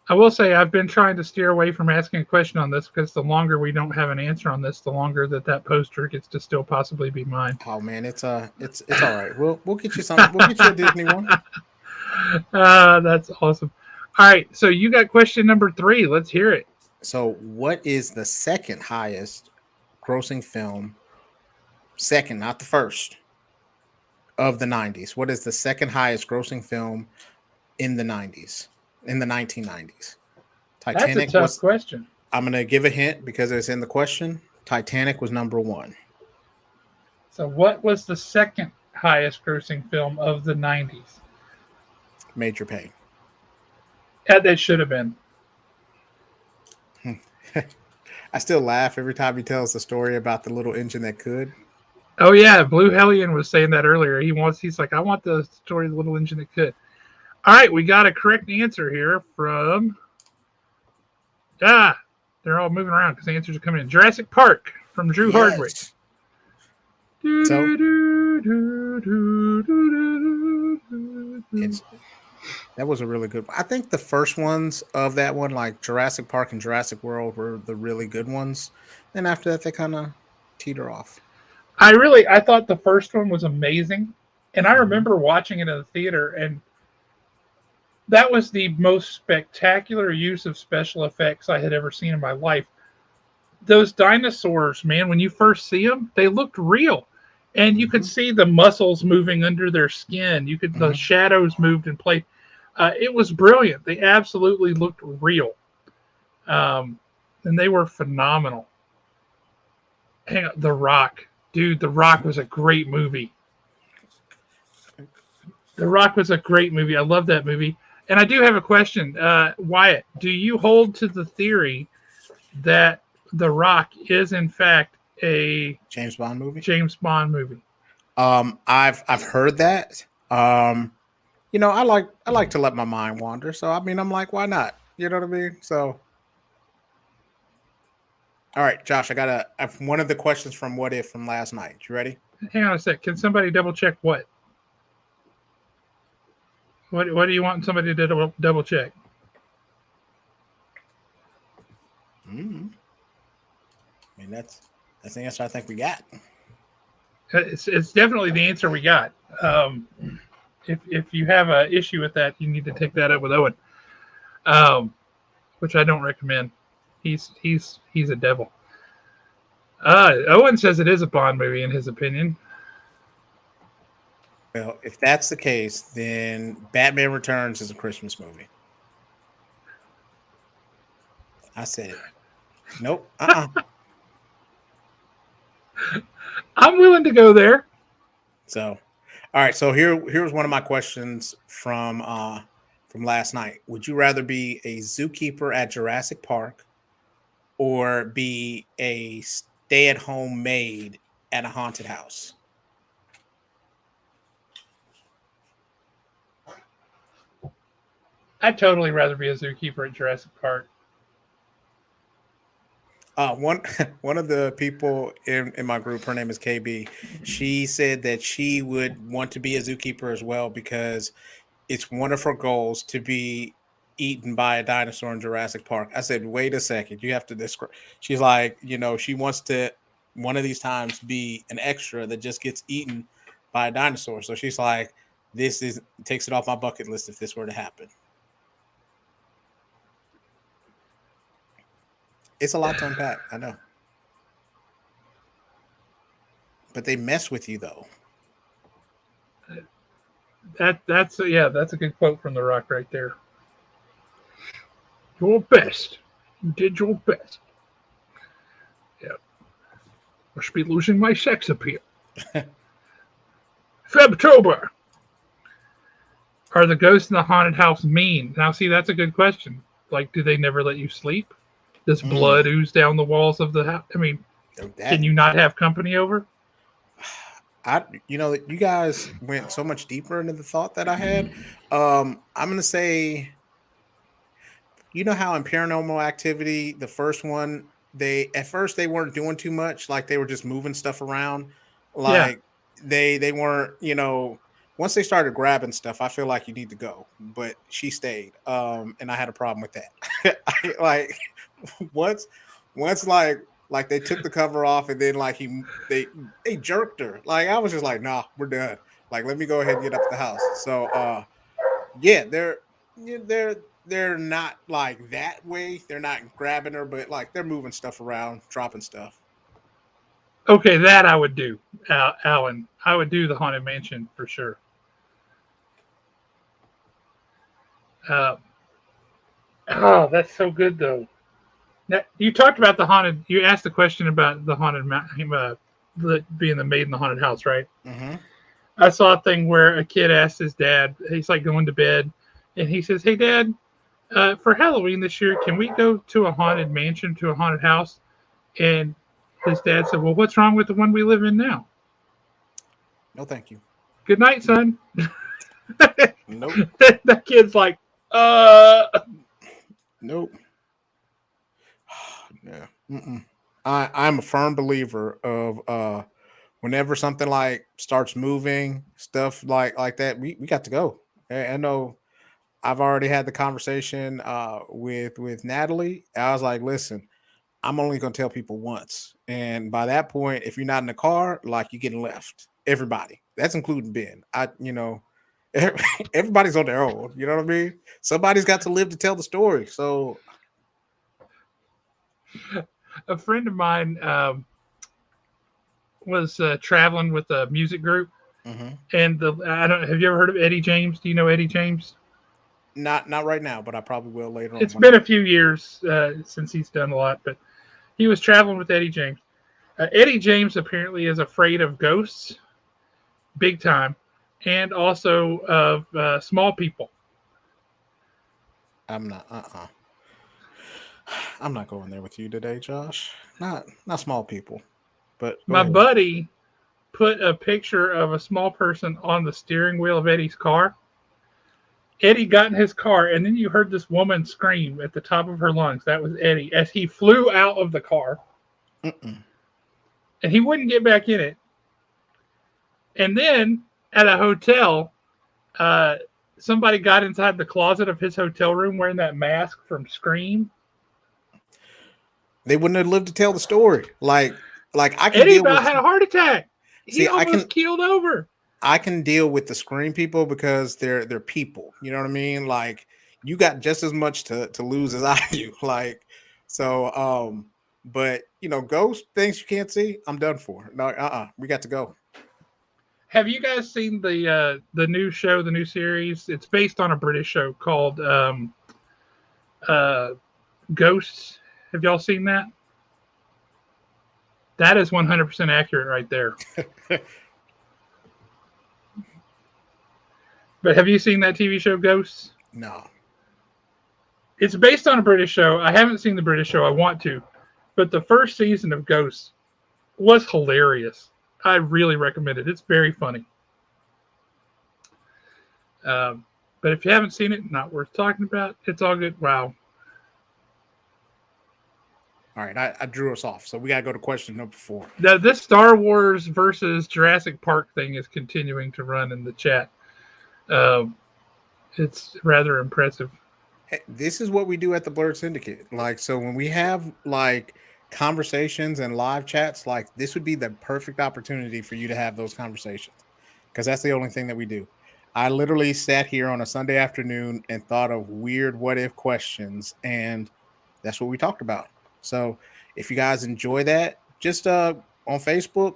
I will say I've been trying to steer away from asking a question on this because the longer we don't have an answer on this, the longer that poster gets to still possibly be mine. Oh man, it's all right. We'll get you something. We'll get you a Disney one. That's awesome. All right, so you got question number 3. Let's hear it. So, what is the second highest grossing film? Second, not the first, of the 90s. What is the second highest grossing film in the 90s? In the 1990s? Titanic. That's a tough question. I'm going to give a hint because it's in the question. Titanic was number 1. So, what was the second highest grossing film of the 90s? Major Pain. That should have been. I still laugh every time he tells the story about the little engine that could. Oh yeah, Blue Hellion was saying that earlier. He's like, I want the story of the little engine that could. All right, we got a correct answer here from. They're all moving around because the answers are coming in. Jurassic Park from Drew Hardwick. That was a really good one. I think the first ones of that one, like Jurassic Park and Jurassic World, were the really good ones. And after that, they kind of teeter off. I thought the first one was amazing. And I remember watching it in the theater, and that was the most spectacular use of special effects I had ever seen in my life. Those dinosaurs, man, when you first see them, they looked real. And you could see the muscles moving under their skin. The shadows moved and played. It was brilliant. They absolutely looked real. And they were phenomenal. Hang on, The Rock. Dude, The Rock was a great movie. The Rock was a great movie. I love that movie. And I do have a question. Wyatt, do you hold to the theory that The Rock is, in fact, a James Bond movie? I've heard that. I like to let my mind wander. So I'm like, why not? You know what I mean? So all right, Josh, I've one of the questions from What If from last night. You ready? Hang on a sec. Can somebody double check what? What do you want somebody to double check? I mean, that's the answer I think we got. It's definitely the answer we got. If you have an issue with that, you need to take that up with Owen, which I don't recommend. He's a devil. Owen says it is a Bond movie in his opinion. Well, if that's the case, then Batman Returns is a Christmas movie. I said it. Nope. I'm willing to go there. So, all right. So here's one of my questions from last night. Would you rather be a zookeeper at Jurassic Park or be a stay-at-home maid at a haunted house? I'd totally rather be a zookeeper at Jurassic Park. One of the people in my group, her name is KB. She said that she would want to be a zookeeper as well because it's one of her goals to be eaten by a dinosaur in Jurassic Park. I said, wait a second, you have to describe. She's like, she wants to one of these times be an extra that just gets eaten by a dinosaur. So she's like, this takes it off my bucket list if this were to happen. It's a lot to unpack, I know. But they mess with you, though. That's a good quote from The Rock right there. Your best. You did your best. Yeah. Must be losing my sex appeal. Febtober. Are the ghosts in the haunted house mean? Now, see, that's a good question. Like, do they never let you sleep? Does blood ooze down the walls of the house? I mean, can you not have company over? You guys went so much deeper into the thought that I had. I'm going to say, how in Paranormal Activity, the first one, at first they weren't doing too much. Like they were just moving stuff around. Like they weren't, once they started grabbing stuff, I feel like you need to go. But she stayed, and I had a problem with that. Like once like they took the cover off, and then like they jerked her. Like I was just like, nah, we're done. Like let me go ahead and get up to the house. So yeah, they're not like that way. They're not grabbing her, but like they're moving stuff around, dropping stuff. Okay, that I would do, Alan. I would do the Haunted Mansion for sure. Oh, that's so good though. Now, you talked about the haunted. You asked the question about the haunted being the maid in the haunted house, right? Mm-hmm. I saw a thing where a kid asked his dad. He's like going to bed, and he says, "Hey, Dad, for Halloween this year, can we go to a haunted mansion, to a haunted house?" And his dad said, "Well, what's wrong with the one we live in now?" No, thank you. Good night, son. Nope. That kid's like, Nope. Yeah. Mm-mm. I'm a firm believer of whenever something like starts moving, stuff like that, we got to go. I know I've already had the conversation with Natalie. I was like, listen, I'm only gonna tell people once. And by that point, if you're not in the car, like you're getting left. Everybody. That's including Ben. Everybody's on their own. You know what I mean? Somebody's got to live to tell the story. So a friend of mine was traveling with a music group, and have you ever heard of Eddie James? Do you know Eddie James? Not right now, but I probably will later on. It's been a few years since he's done a lot, but he was traveling with Eddie James. Eddie James apparently is afraid of ghosts, big time, and also of small people. I'm not. I'm not going there with you today, Josh. Not small people. But my buddy put a picture of a small person on the steering wheel of Eddie's car. Eddie got in his car, and then you heard this woman scream at the top of her lungs. That was Eddie as he flew out of the car. Mm-mm. And he wouldn't get back in it. And then at a hotel, somebody got inside the closet of his hotel room wearing that mask from Scream. They wouldn't have lived to tell the story. Like I can Eddie about had a heart attack. He almost keeled over. I can deal with the Scream people because they're people. You know what I mean? Like you got just as much to lose as I do. Like so. But ghost things you can't see. I'm done for. No, we got to go. Have you guys seen the new show, the new series? It's based on a British show called Ghosts. Have y'all seen that? That is 100% accurate right there. But have you seen that TV show, Ghosts? No. It's based on a British show. I haven't seen the British show. I want to. But the first season of Ghosts was hilarious. I really recommend it. It's very funny. But if you haven't seen it, not worth talking about. It's all good. Wow. All right, I drew us off, so we got to go to question number 4. Now, this Star Wars versus Jurassic Park thing is continuing to run in the chat. It's rather impressive. Hey, this is what we do at the Blurred Syndicate. Like, so when we have like conversations and live chats, like this would be the perfect opportunity for you to have those conversations, because that's the only thing that we do. I literally sat here on a Sunday afternoon and thought of weird what if questions, and that's what we talked about. So if you guys enjoy that, just on Facebook,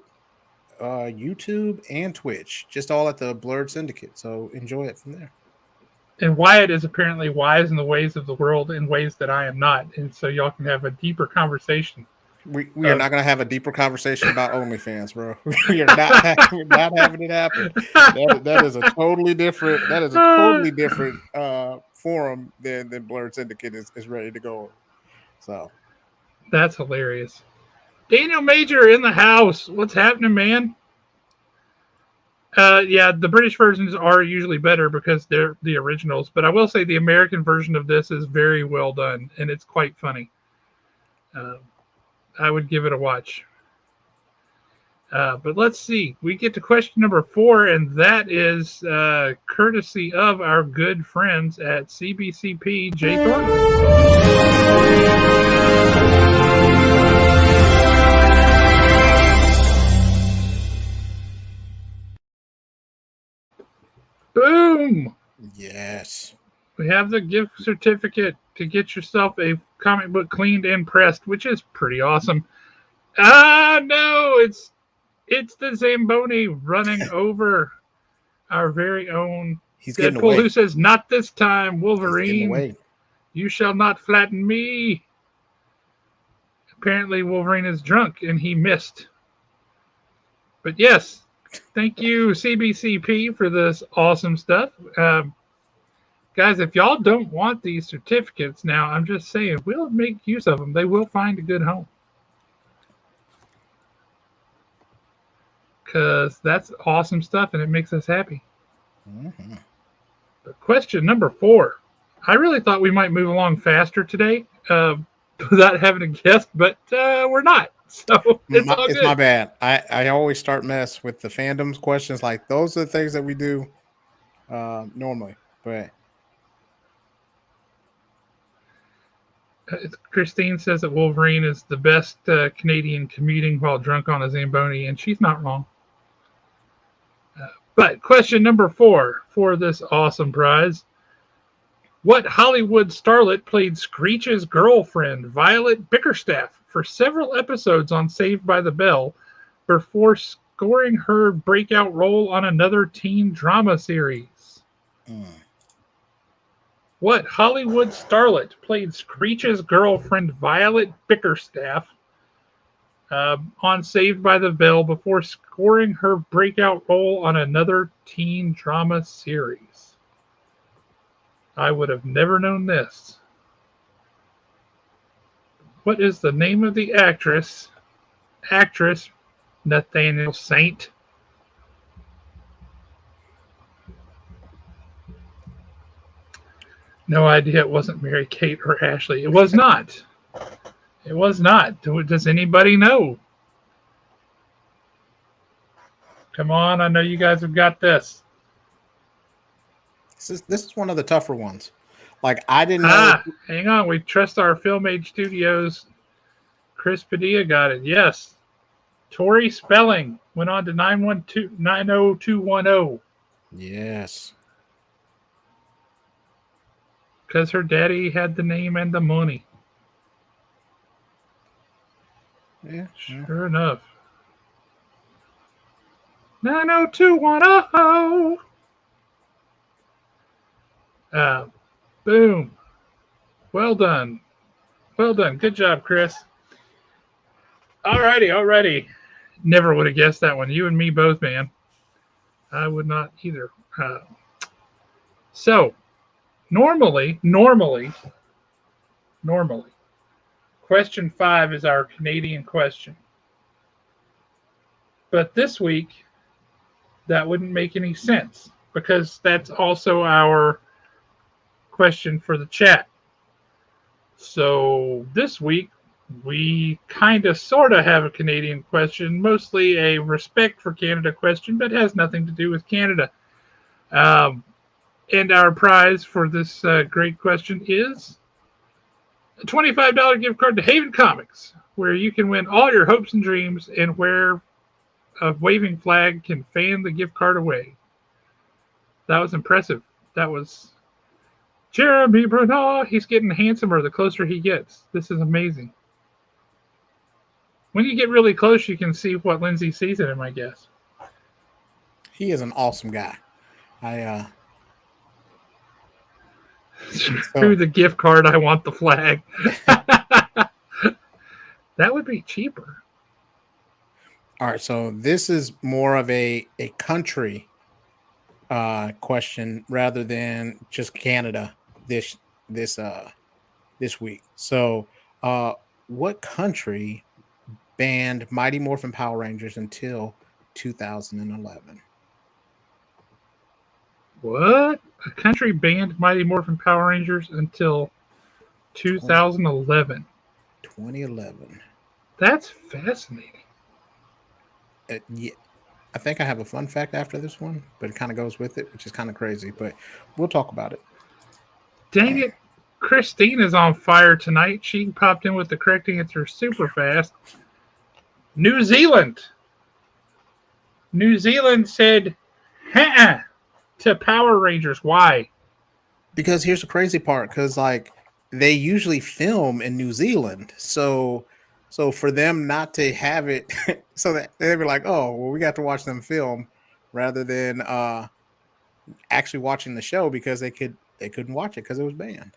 YouTube, and Twitch, just all at the Blurred Syndicate. So enjoy it from there. And Wyatt is apparently wise in the ways of the world in ways that I am not. And so y'all can have a deeper conversation. We are not going to have a deeper conversation about OnlyFans, bro. We are not having it happen. That is a totally different. That is a totally different forum than Blurred Syndicate is ready to go. So that's hilarious. Daniel Major in the house. What's happening, man? Yeah, the British versions are usually better because they're the originals. But I will say the American version of this is very well done, and it's quite funny. I would give it a watch. But let's see. We get to question number 4, and that is courtesy of our good friends at CBCP, Jay Thornton. Boom! Yes. We have the gift certificate to get yourself a comic book cleaned and pressed, which is pretty awesome. Ah, no! It's the Zamboni running over our very own He's getting Deadpool, away. who says, "Not this time, He's getting Wolverine. away. You shall not flatten me." Apparently, Wolverine is drunk and he missed. But yes, thank you, CBCP, for this awesome stuff. Guys, if y'all don't want these certificates now, I'm just saying, we'll make use of them. They will find a good home. Because that's awesome stuff and it makes us happy. Mm-hmm. But question number 4. I really thought we might move along faster today without having a guest, but we're not. So it's all good. It's my bad. I always start mess with the fandoms questions. Like, those are the things that we do normally. But Christine says that Wolverine is the best Canadian commuting while drunk on a Zamboni, and she's not wrong. But question number 4 for this awesome prize. What Hollywood starlet played Screech's girlfriend, Violet Bickerstaff, for several episodes on Saved by the Bell before scoring her breakout role on another teen drama series? What Hollywood starlet played Screech's girlfriend, Violet Bickerstaff, on Saved by the Bell before scoring her breakout role on another teen drama series? I would have never known this. What is the name of the actress? Actress Nathaniel Saint. No idea. It wasn't Mary Kate or Ashley. It was not. It was not. Does anybody know? Come on, I know you guys have got this. This is one of the tougher ones. Like, I didn't know. Hang on. We trust our Film Age Studios. Chris Padilla got it. Yes. Tori Spelling went on to 90210. Yes. Because her daddy had the name and the money. Yeah. Sure enough. 90210. Boom. Well done. Well done. Good job, Chris. Alrighty. Never would have guessed that one. You and me both, man. I would not either. So, normally, question 5 is our Canadian question. But this week, that wouldn't make any sense because that's also our question for the chat. So this week, we kind of sort of have a Canadian question, mostly a respect for Canada question, but has nothing to do with Canada. And our prize for this great question is a $25 gift card to Haven Comics, where you can win all your hopes and dreams and where a waving flag can fan the gift card away. That was impressive. That was Jeremy Brunel. He's getting handsomer the closer he gets. This is amazing. When you get really close, you can see what Lindsay sees in him, I guess. He is an awesome guy. Through the gift card, I want the flag. That would be cheaper. All right, so this is more of a country question rather than just Canada this week. So, what country banned Mighty Morphin Power Rangers until 2011? What? A country banned Mighty Morphin Power Rangers until 2011. 2011. That's fascinating. Yeah, I think I have a fun fact after this one, but it kind of goes with it, which is kind of crazy. But we'll talk about it. Dang it. Christine is on fire tonight. She popped in with the correct answer super fast. New Zealand. New Zealand said, "Ha-uh," to Power Rangers. Why? Because here's the crazy part, because like they usually film in New Zealand, so for them not to have it, so that they'd be like, oh, well, we got to watch them film rather than actually watching the show because they couldn't watch it because it was banned.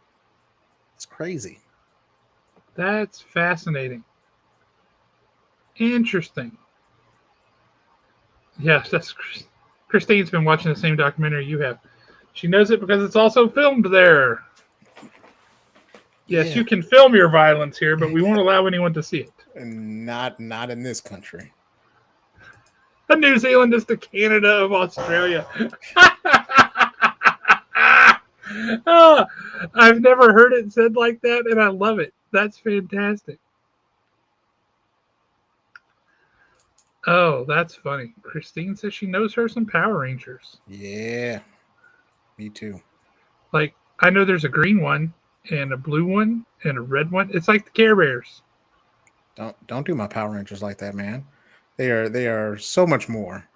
It's crazy. That's fascinating. Interesting. Yes, that's Christine's been watching the same documentary you have. She knows it because it's also filmed there. Yes, Yeah. you can film your violence here, but we won't allow anyone to see it. And not in this country. New Zealand is the Canada of Australia. Oh, I've never heard it said like that, and I love it. That's fantastic. Oh, that's funny. Christine says she knows her some Power Rangers. Yeah, me too. Like, I know there's a green one and a blue one and a red one. It's like the Care Bears. Don't do my Power Rangers like that, man. They are so much more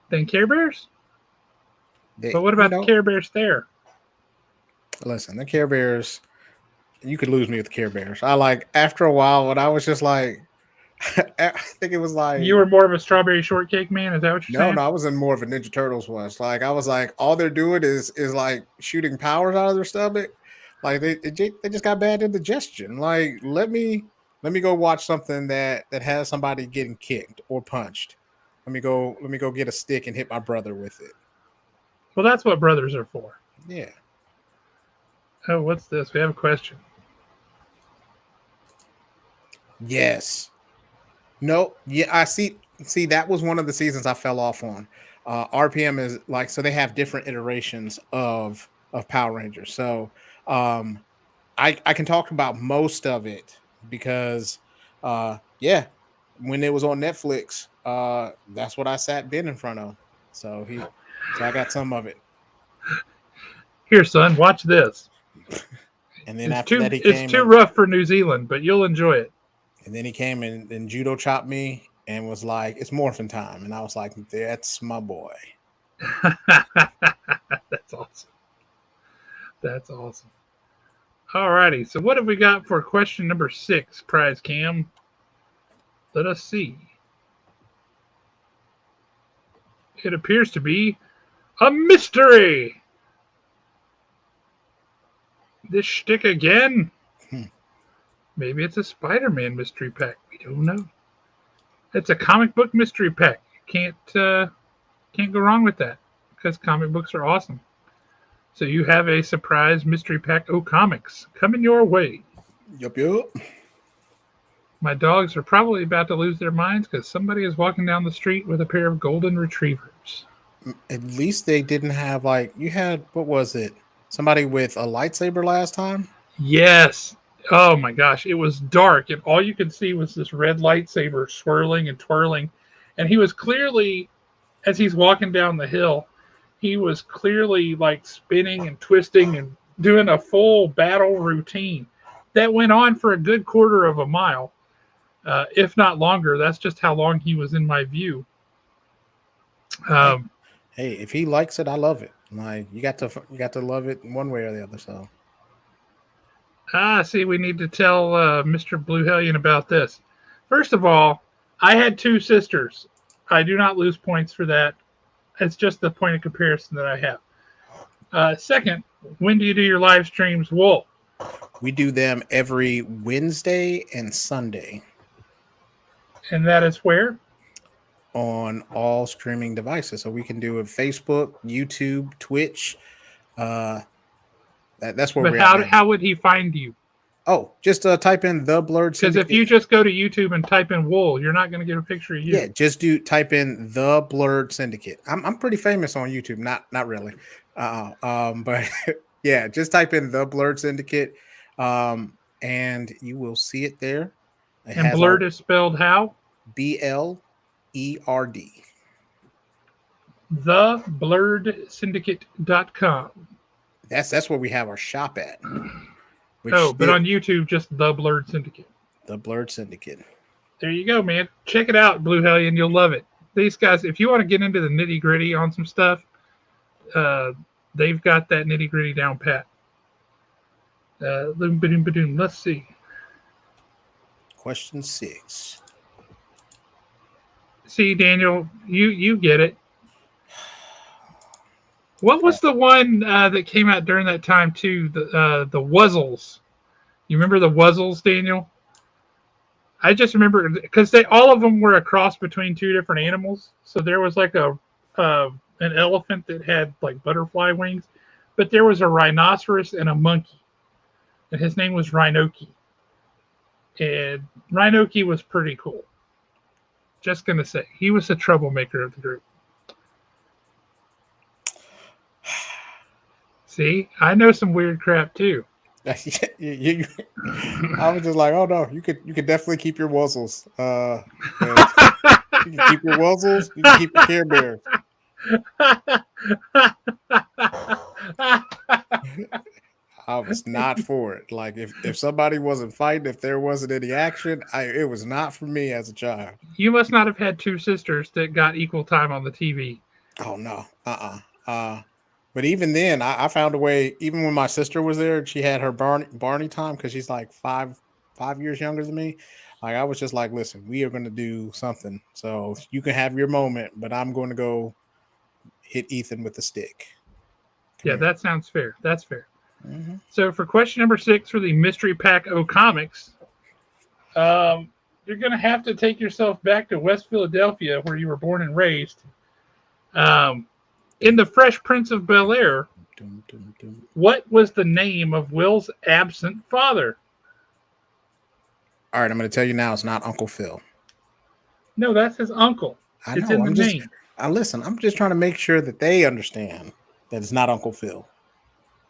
Than Care Bears? But what about the Care Bears there? Listen, the Care Bears, you could lose me with the Care Bears. I like after a while when I was just like, I think it was like you were more of a strawberry shortcake man. Is that what you're saying? No, I was in more of a Ninja Turtles was. Like I was like, all they're doing is like shooting powers out of their stomach. Like they just got bad indigestion. Like let me go watch something that has somebody getting kicked or punched. Let me go get a stick and hit my brother with it. Well, that's what brothers are for. Yeah. Oh, what's this? We have a question. Yes. No. Yeah, I see. See, that was one of the seasons I fell off on. RPM is like, so they have different iterations of Power Rangers. So I can talk about most of it because yeah, when it was on Netflix, that's what I sat Ben in front of. So I got some of it. Here, son, watch this. And then it's too rough for New Zealand, but you'll enjoy it. And then he came and judo chopped me and was like, "It's Morphin time," and I was like, "That's my boy." That's awesome. That's awesome. All righty. So what have we got for question number 6, Prize Cam? Let us see. It appears to be a mystery. This shtick again? Maybe it's a Spider-Man mystery pack. We don't know. It's a comic book mystery pack. Can't go wrong with that because comic books are awesome. So you have a surprise mystery pack of comics coming your way. Yup. My dogs are probably about to lose their minds because somebody is walking down the street with a pair of golden retrievers. At least they didn't have like you had. What was it? Somebody with a lightsaber last time? Yes. Oh my gosh. It was dark and all you could see was this red lightsaber swirling and twirling. And he was clearly, as he's walking down the hill, he was clearly like spinning and twisting and doing a full battle routine that went on for a good quarter of a mile, if not longer. That's just how long he was in my view. Hey, if he likes it, I love it. Like you got to love it one way or the other. So, see, we need to tell Mr. Blue Hellion about this. First of all, I had 2 sisters. I do not lose points for that. It's just the point of comparison that I have. Second, when do you do your live streams, Wolf? we do them every Wednesday and Sunday And that is where? on all streaming devices. So we can do it Facebook, YouTube, Twitch. That's where But we're at. how would he find you? Oh, just type in the Blurred Because Syndicate. if you just go to YouTube and type in wool, you're not going to get a picture of you. Yeah, just type in the Blurred Syndicate. I'm pretty famous on YouTube. Not really. But yeah, just type in the Blurred Syndicate. And you will see it there. And Blurred is spelled how? BLURD. TheBlurredSyndicate.com. That's where we have our shop at. But on YouTube, just The Blurred Syndicate. The Blurred Syndicate. There you go, man. Check it out, Blue Hellion. You'll love it. These guys, if you want to get into the nitty gritty on some stuff, they've got that nitty gritty down pat. Let's see. Question 6. See, Daniel, you get it. What was the one that came out during that time too? The Wuzzles. You remember the Wuzzles, Daniel? I just remember because all of them were a cross between two different animals. So there was like an elephant that had like butterfly wings, but there was a rhinoceros and a monkey, and his name was Rhinoki. And Rhinoki was pretty cool. Just gonna say, he was the troublemaker of the group. See, I know some weird crap too. I was just like, oh no, you could definitely keep your Wuzzles. You can keep your Wuzzles. You can keep your Care Bears. I was not for it. Like if somebody wasn't fighting, if there wasn't any action, it was not for me as a child. You must not have had two sisters that got equal time on the TV. Oh no, But even then, I found a way. Even when my sister was there, she had her Barney time because she's like five years younger than me. Like I was just like, listen, we are going to do something. So you can have your moment, but I'm going to go hit Ethan with the stick. Yeah, that sounds fair. That's fair. Mm-hmm. So for question number 6 for the Mystery Pack O Comics, you're going to have to take yourself back to West Philadelphia, where you were born and raised. In The Fresh Prince of Bel-Air, what was the name of Will's absent father? All right, I'm going to tell you now. It's not Uncle Phil. No, that's his uncle. I It's know. in the name. Listen, I'm just trying to make sure that they understand that it's not Uncle Phil.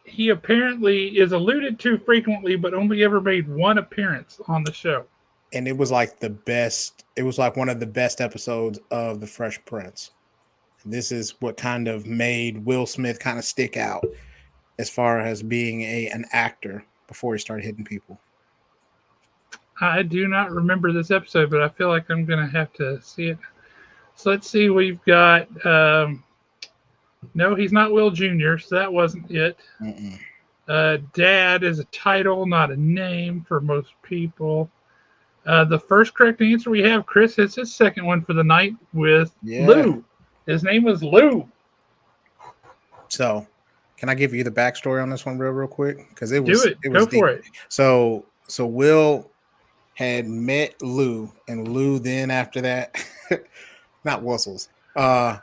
He apparently is alluded to frequently, but only ever made one appearance on the show. And it was like the best. It was like one of the best episodes of The Fresh Prince. This is what kind of made Will Smith kind of stick out as far as being an actor before he started hitting people. I do not remember this episode, but I feel like I'm going to have to see it. So let's see. We've got... no, he's not Will Jr., so that wasn't it. Dad is a title, not a name for most people. The first correct answer we have, Chris hits his second one for the night with Lou. His name was Lou. So, can I give you the backstory on this one real quick? Because it was Go for it. So Will had met Lou, and Lou then after that, not Wuzzles. God,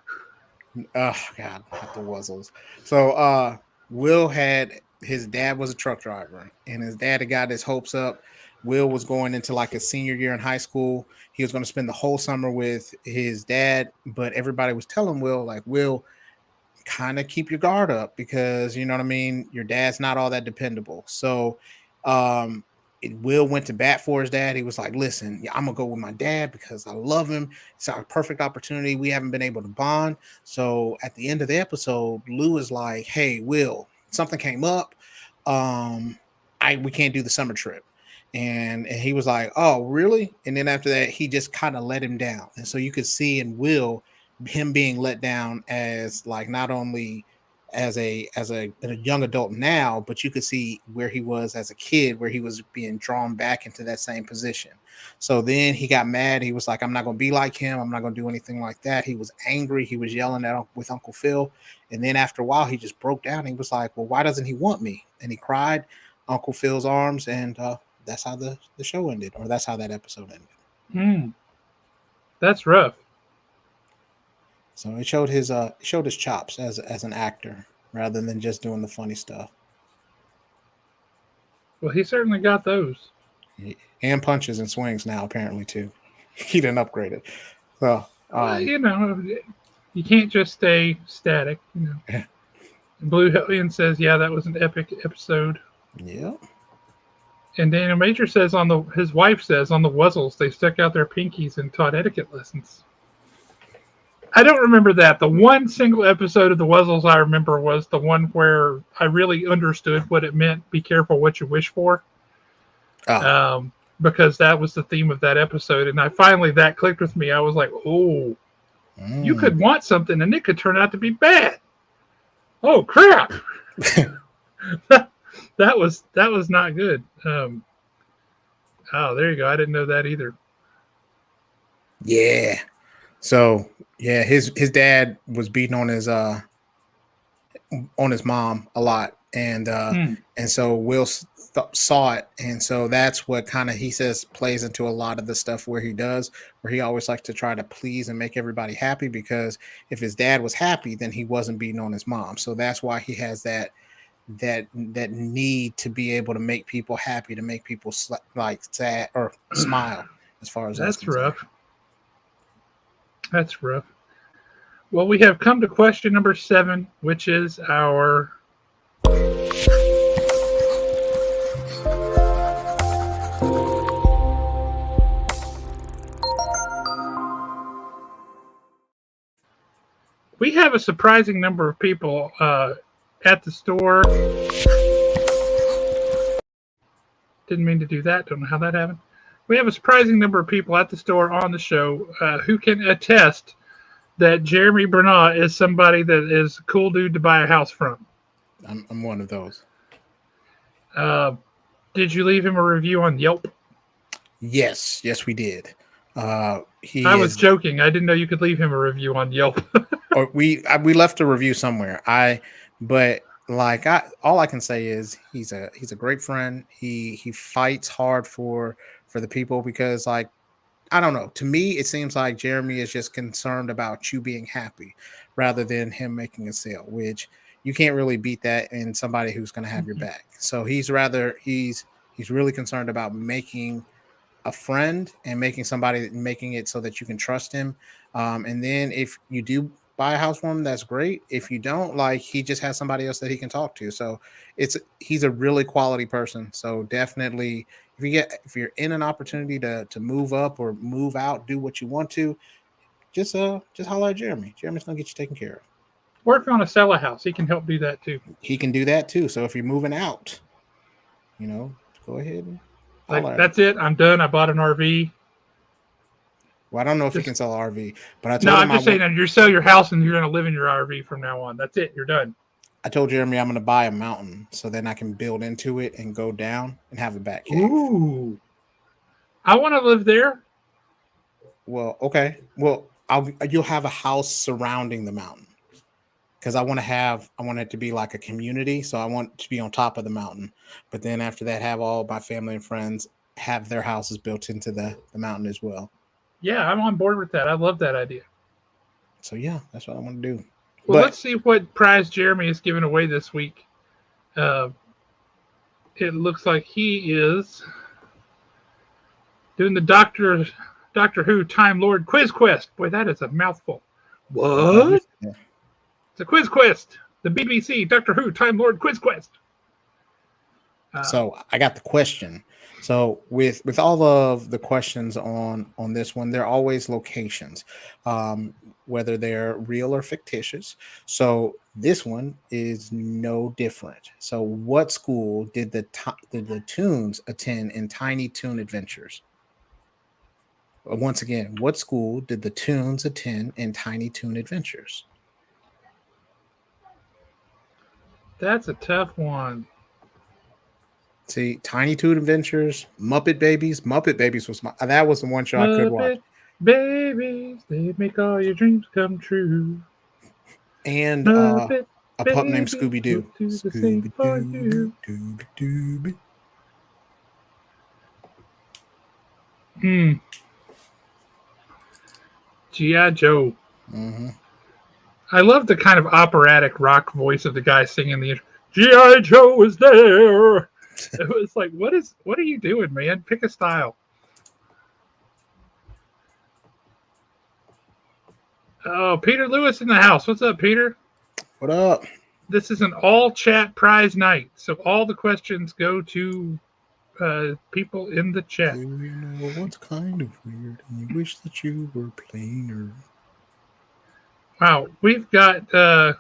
not the Wuzzles. So Will had his dad was a truck driver, and his dad had got his hopes up. Will was going into like a senior year in high school. He was going to spend the whole summer with his dad, but everybody was telling Will, like, Will, kind of keep your guard up because, you know what I mean? Your dad's not all that dependable. So Will went to bat for his dad. He was like, listen, I'm going to go with my dad because I love him. It's our perfect opportunity. We haven't been able to bond. So at the end of the episode, Lou is like, hey, Will, something came up. We can't do the summer trip. And he was like, oh, really? And then after that, he just kind of let him down. And so you could see in Will him being let down as like not only as a young adult now, but you could see where he was as a kid, where he was being drawn back into that same position. So then he got mad. He was like, I'm not going to be like him. I'm not going to do anything like that. He was angry. He was yelling with Uncle Phil. And then after a while, he just broke down. He was like, well, why doesn't he want me? And he cried Uncle Phil's arms. And that's how the show ended, or that's how that episode ended. That's rough. So it showed his chops as an actor rather than just doing the funny stuff. Well, he certainly got those. And punches and swings now, apparently, too. He didn't upgrade it. So, you can't just stay static. Blue Hellion says, yeah, that was an epic episode. Yeah. And Daniel Major says his wife says on the Wuzzles, they stuck out their pinkies and taught etiquette lessons. I don't remember that. The one single episode of the Wuzzles I remember was the one where I really understood what it meant. Be careful what you wish for. Because that was the theme of that episode. And that clicked with me. I was like, oh, you could want something and it could turn out to be bad. Oh, crap. that was not good. Oh, there you go. I didn't know that either. Yeah. So yeah, his dad was beating on his mom a lot, and so Will saw it, and so that's what kind of, he says, plays into a lot of the stuff where he always likes to try to please and make everybody happy, because if his dad was happy, then he wasn't beating on his mom. So that's why he has that need to be able to make people happy, to make people like sad or smile. As far as that's rough. That's rough. Well, we have come to question number 7, which is our we have a surprising number of people at the store. Didn't mean to do that. Don't know how that happened. We have a surprising number of people at the store on the show who can attest that Jeremy Bernat is somebody that is a cool dude to buy a house from. I'm one of those. Did you leave him a review on Yelp? Yes, we did. I was joking. I didn't know you could leave him a review on Yelp. Or we left a review somewhere. All I can say is he's a great friend. He fights hard for the people, because like, I don't know. To me, it seems like Jeremy is just concerned about you being happy rather than him making a sale, which you can't really beat that in somebody who's going to have your back. So he's really concerned about making a friend and making it so that you can trust him. And then if you do buy a house for him, that's great. If you don't, like, he just has somebody else that he can talk to. So he's a really quality person. So definitely, if you're in an opportunity to move up or move out, do what you want to, just holler at Jeremy. Jeremy's gonna get you taken care of. Work on a sell a house. He can help do that too. He can do that too. So if you're moving out, go ahead and holler. That's it. I'm done. I bought an RV. Well, I don't know if you can sell an RV, but I'm just saying that you sell your house and you're going to live in your RV from now on. That's it. You're done. I told Jeremy I'm going to buy a mountain so then I can build into it and go down and have a back cave. Ooh. I want to live there. Well, okay. Well, you'll have a house surrounding the mountain, because I want it to be like a community. So I want to be on top of the mountain, but then after that, have all my family and friends have their houses built into the mountain as well. Yeah, I'm on board with that. I love that idea. So yeah, that's what I want to do. Well, let's see what prize Jeremy is giving away this week. It looks like he is doing the Doctor Who Time Lord Quiz Quest. Boy, that is a mouthful. What? Yeah. It's a quiz quest. The BBC Doctor Who Time Lord Quiz Quest. So I got the question. So with all of the questions on this one, they're always locations, whether they're real or fictitious. So this one is no different. So what school did the Toons attend in Tiny Toon Adventures? Once again, what school did the Toons attend in Tiny Toon Adventures? That's a tough one. See, Tiny Toon Adventures, Muppet Babies. Muppet Babies was that was the one show I could watch. Babies, they make all your dreams come true. And a pup named Scooby Doo. Scooby Doo. G.I. Joe. Mm-hmm. I love the kind of operatic rock voice of the guy singing the G.I. Joe is there. It was like, what are you doing, man? Pick a style. Oh, Peter Lewis in the house. What's up, Peter? What up? This is an all chat prize night, so all the questions go to people in the chat. Do you know what's kind of weird? And you wish that you were plainer. Wow, we've got.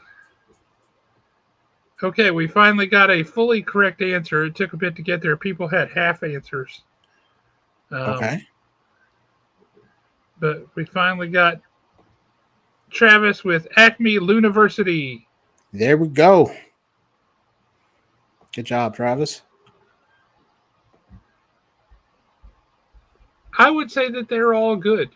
Okay, we finally got a fully correct answer. It took a bit to get there. People had half answers. Okay. But we finally got Travis with Acme Luniversity. There we go. Good job, Travis. I would say that they're all good.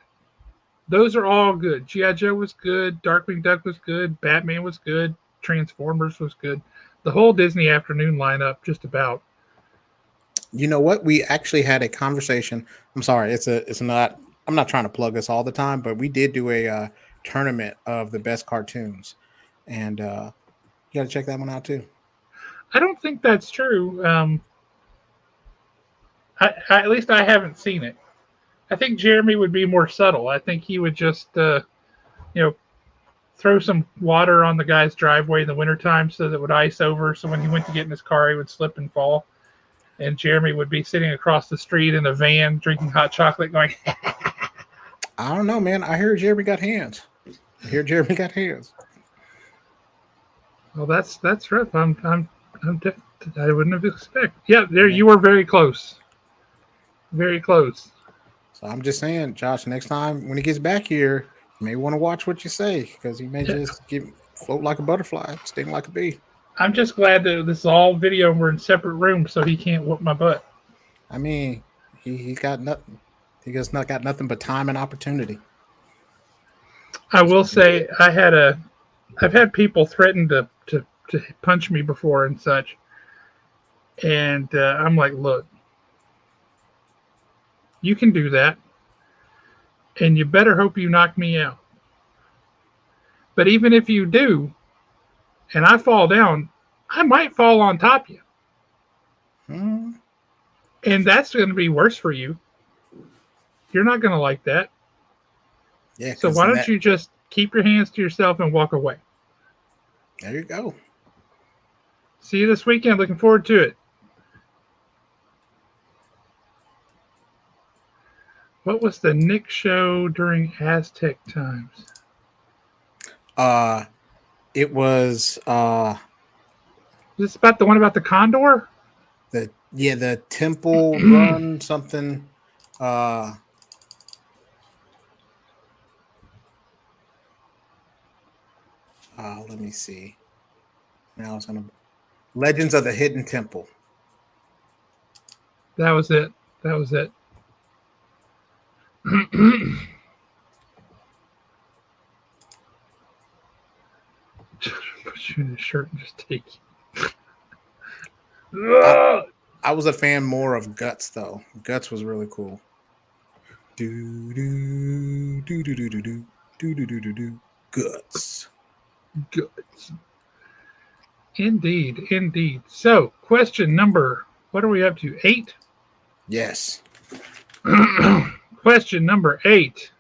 Those are all good. G.I. Joe was good. Darkwing Duck was good. Batman was good. Transformers was good. The whole Disney afternoon lineup, just about. You know what? We actually had a conversation. I'm sorry, it's not. I'm not trying to plug this all the time, but we did do a tournament of the best cartoons, and you got to check that one out too. I don't think that's true. At least I haven't seen it. I think Jeremy would be more subtle. I think he would just, throw some water on the guy's driveway in the wintertime so that it would ice over. So when he went to get in his car, he would slip and fall. And Jeremy would be sitting across the street in a van drinking hot chocolate going, I don't know, man. I hear Jeremy got hands. well, that's rough. I wouldn't have expected. Yeah, there you were very close. Very close. So I'm just saying, Josh, next time when he gets back here, you may want to watch what you say because he may just float like a butterfly, sting like a bee. I'm just glad that this is all video and we're in separate rooms so he can't whoop my butt. I mean, he got nothing. He has not got nothing but time and opportunity. I will say I've had people threaten to punch me before and such. And I'm like, look, you can do that. And you better hope you knock me out. But even if you do, and I fall down, I might fall on top of you. And that's going to be worse for you. You're not going to like that. Yeah. So why don't you just keep your hands to yourself and walk away? There you go. See you this weekend. Looking forward to it. What was the Nick show during Aztec times? It was Is this about the one about the condor? the temple run something. Let me see. Now it's gonna Legends of the Hidden Temple. That was it. Put you in a shirt and just take you. I was a fan more of Guts though. Guts was really cool. Do do do do do do do do do do do do. Guts. Indeed. So, question number, what are we up to? 8? Yes. Question number 8.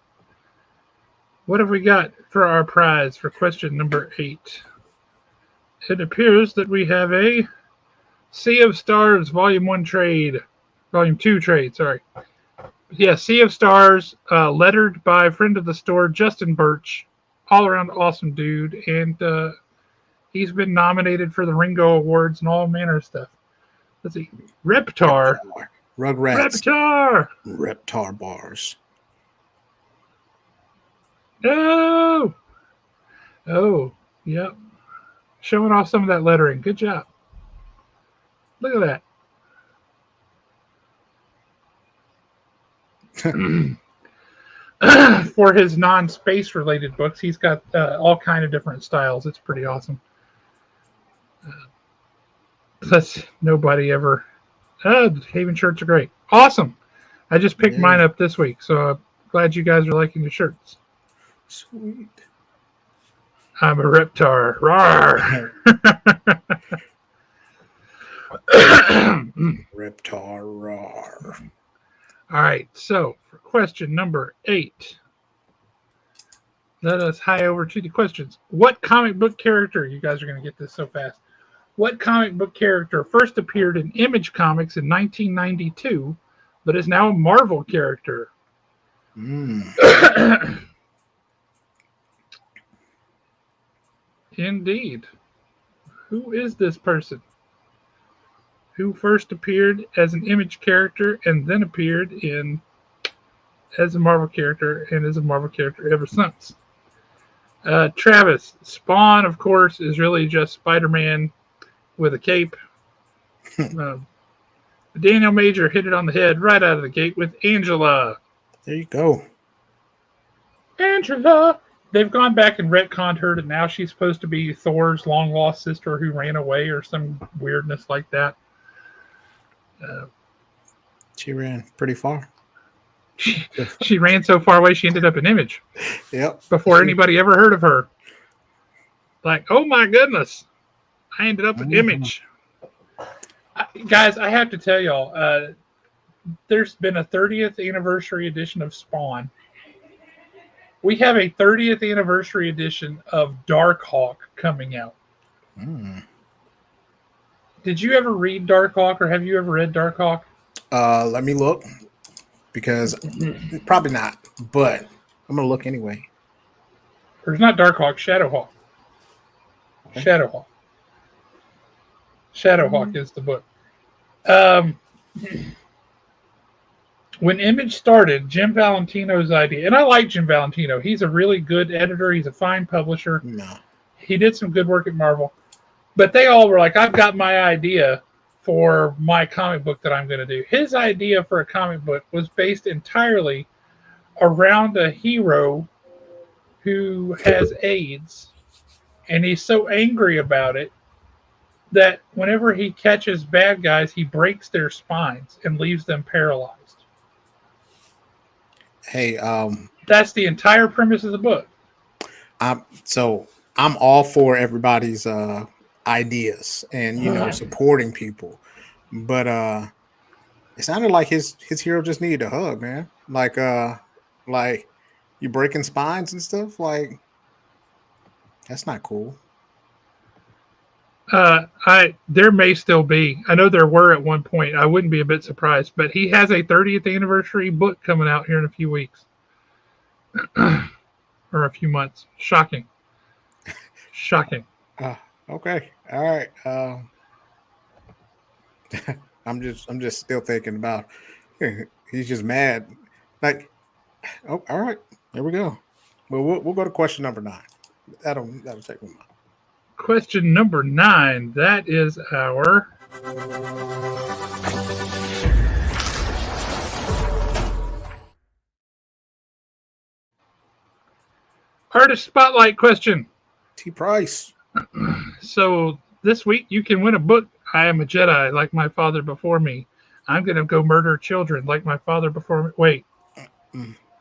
What have we got for our prize for question number 8? It appears that we have a Sea of Stars Volume 2 trade, sorry. Yeah, Sea of Stars, lettered by friend of the store, Justin Birch. All around awesome dude. And he's been nominated for the Ringo Awards and all manner of stuff. Let's see. Reptar. Rugrats. Reptar bars. Oh, yep. Showing off some of that lettering. Good job. Look at that. For his non-space related books, he's got all kind of different styles. It's pretty awesome. Nobody ever. Haven shirts are great. Awesome. I just picked mine up this week, so I'm glad you guys are liking the shirts. Sweet. I'm a Reptar. Rawr. Reptar roar. All right, so for question number 8, let us hie over to the questions. What comic book character, you guys are going to get this so fast, what comic book character first appeared in Image Comics in 1992, but is now a Marvel character? Indeed. Who is this person? Who first appeared as an Image character and then appeared as a Marvel character and is a Marvel character ever since? Travis, Spawn, of course, is really just Spider-Man with a cape. Daniel Major hit it on the head right out of the gate with Angela. There you go. Angela! They've gone back and retconned her to now she's supposed to be Thor's long-lost sister who ran away or some weirdness like that. She ran pretty far. She ran so far away she ended up in Image. Yep. Before anybody ever heard of her. Like, oh my goodness. I ended up in Image. Guys, I have to tell y'all, there's been a 30th anniversary edition of Spawn. We have a 30th anniversary edition of Darkhawk coming out. Did you ever read Darkhawk, or have you ever read Darkhawk? Let me look, because probably not, but I'm gonna look anyway. Or it's not Darkhawk, Shadowhawk. Okay. Shadowhawk is the book. When Image started, Jim Valentino's idea, and I like Jim Valentino. He's a really good editor. He's a fine publisher. No. He did some good work at Marvel. But they all were like, I've got my idea for my comic book that I'm going to do. His idea for a comic book was based entirely around a hero who has AIDS. And he's so angry about it that whenever he catches bad guys, he breaks their spines and leaves them paralyzed. Hey, that's the entire premise of the book. I'm all for everybody's ideas and supporting people, but it sounded like his hero just needed a hug, man. Like you breaking spines and stuff. Like, that's not cool. There may still be. I know there were at one point. I wouldn't be a bit surprised, but he has a 30th anniversary book coming out here in a few weeks. Or a few months. Shocking. Okay. All right. I'm just still thinking about he's just mad. Like, oh, all right. There we go. Well, we'll go to question number 9. That'll take me a while. Question number 9. That is our artist spotlight question. T. Price. So this week you can win a book. I am a Jedi like my father before me. I'm going to go murder children like my father before me. Wait.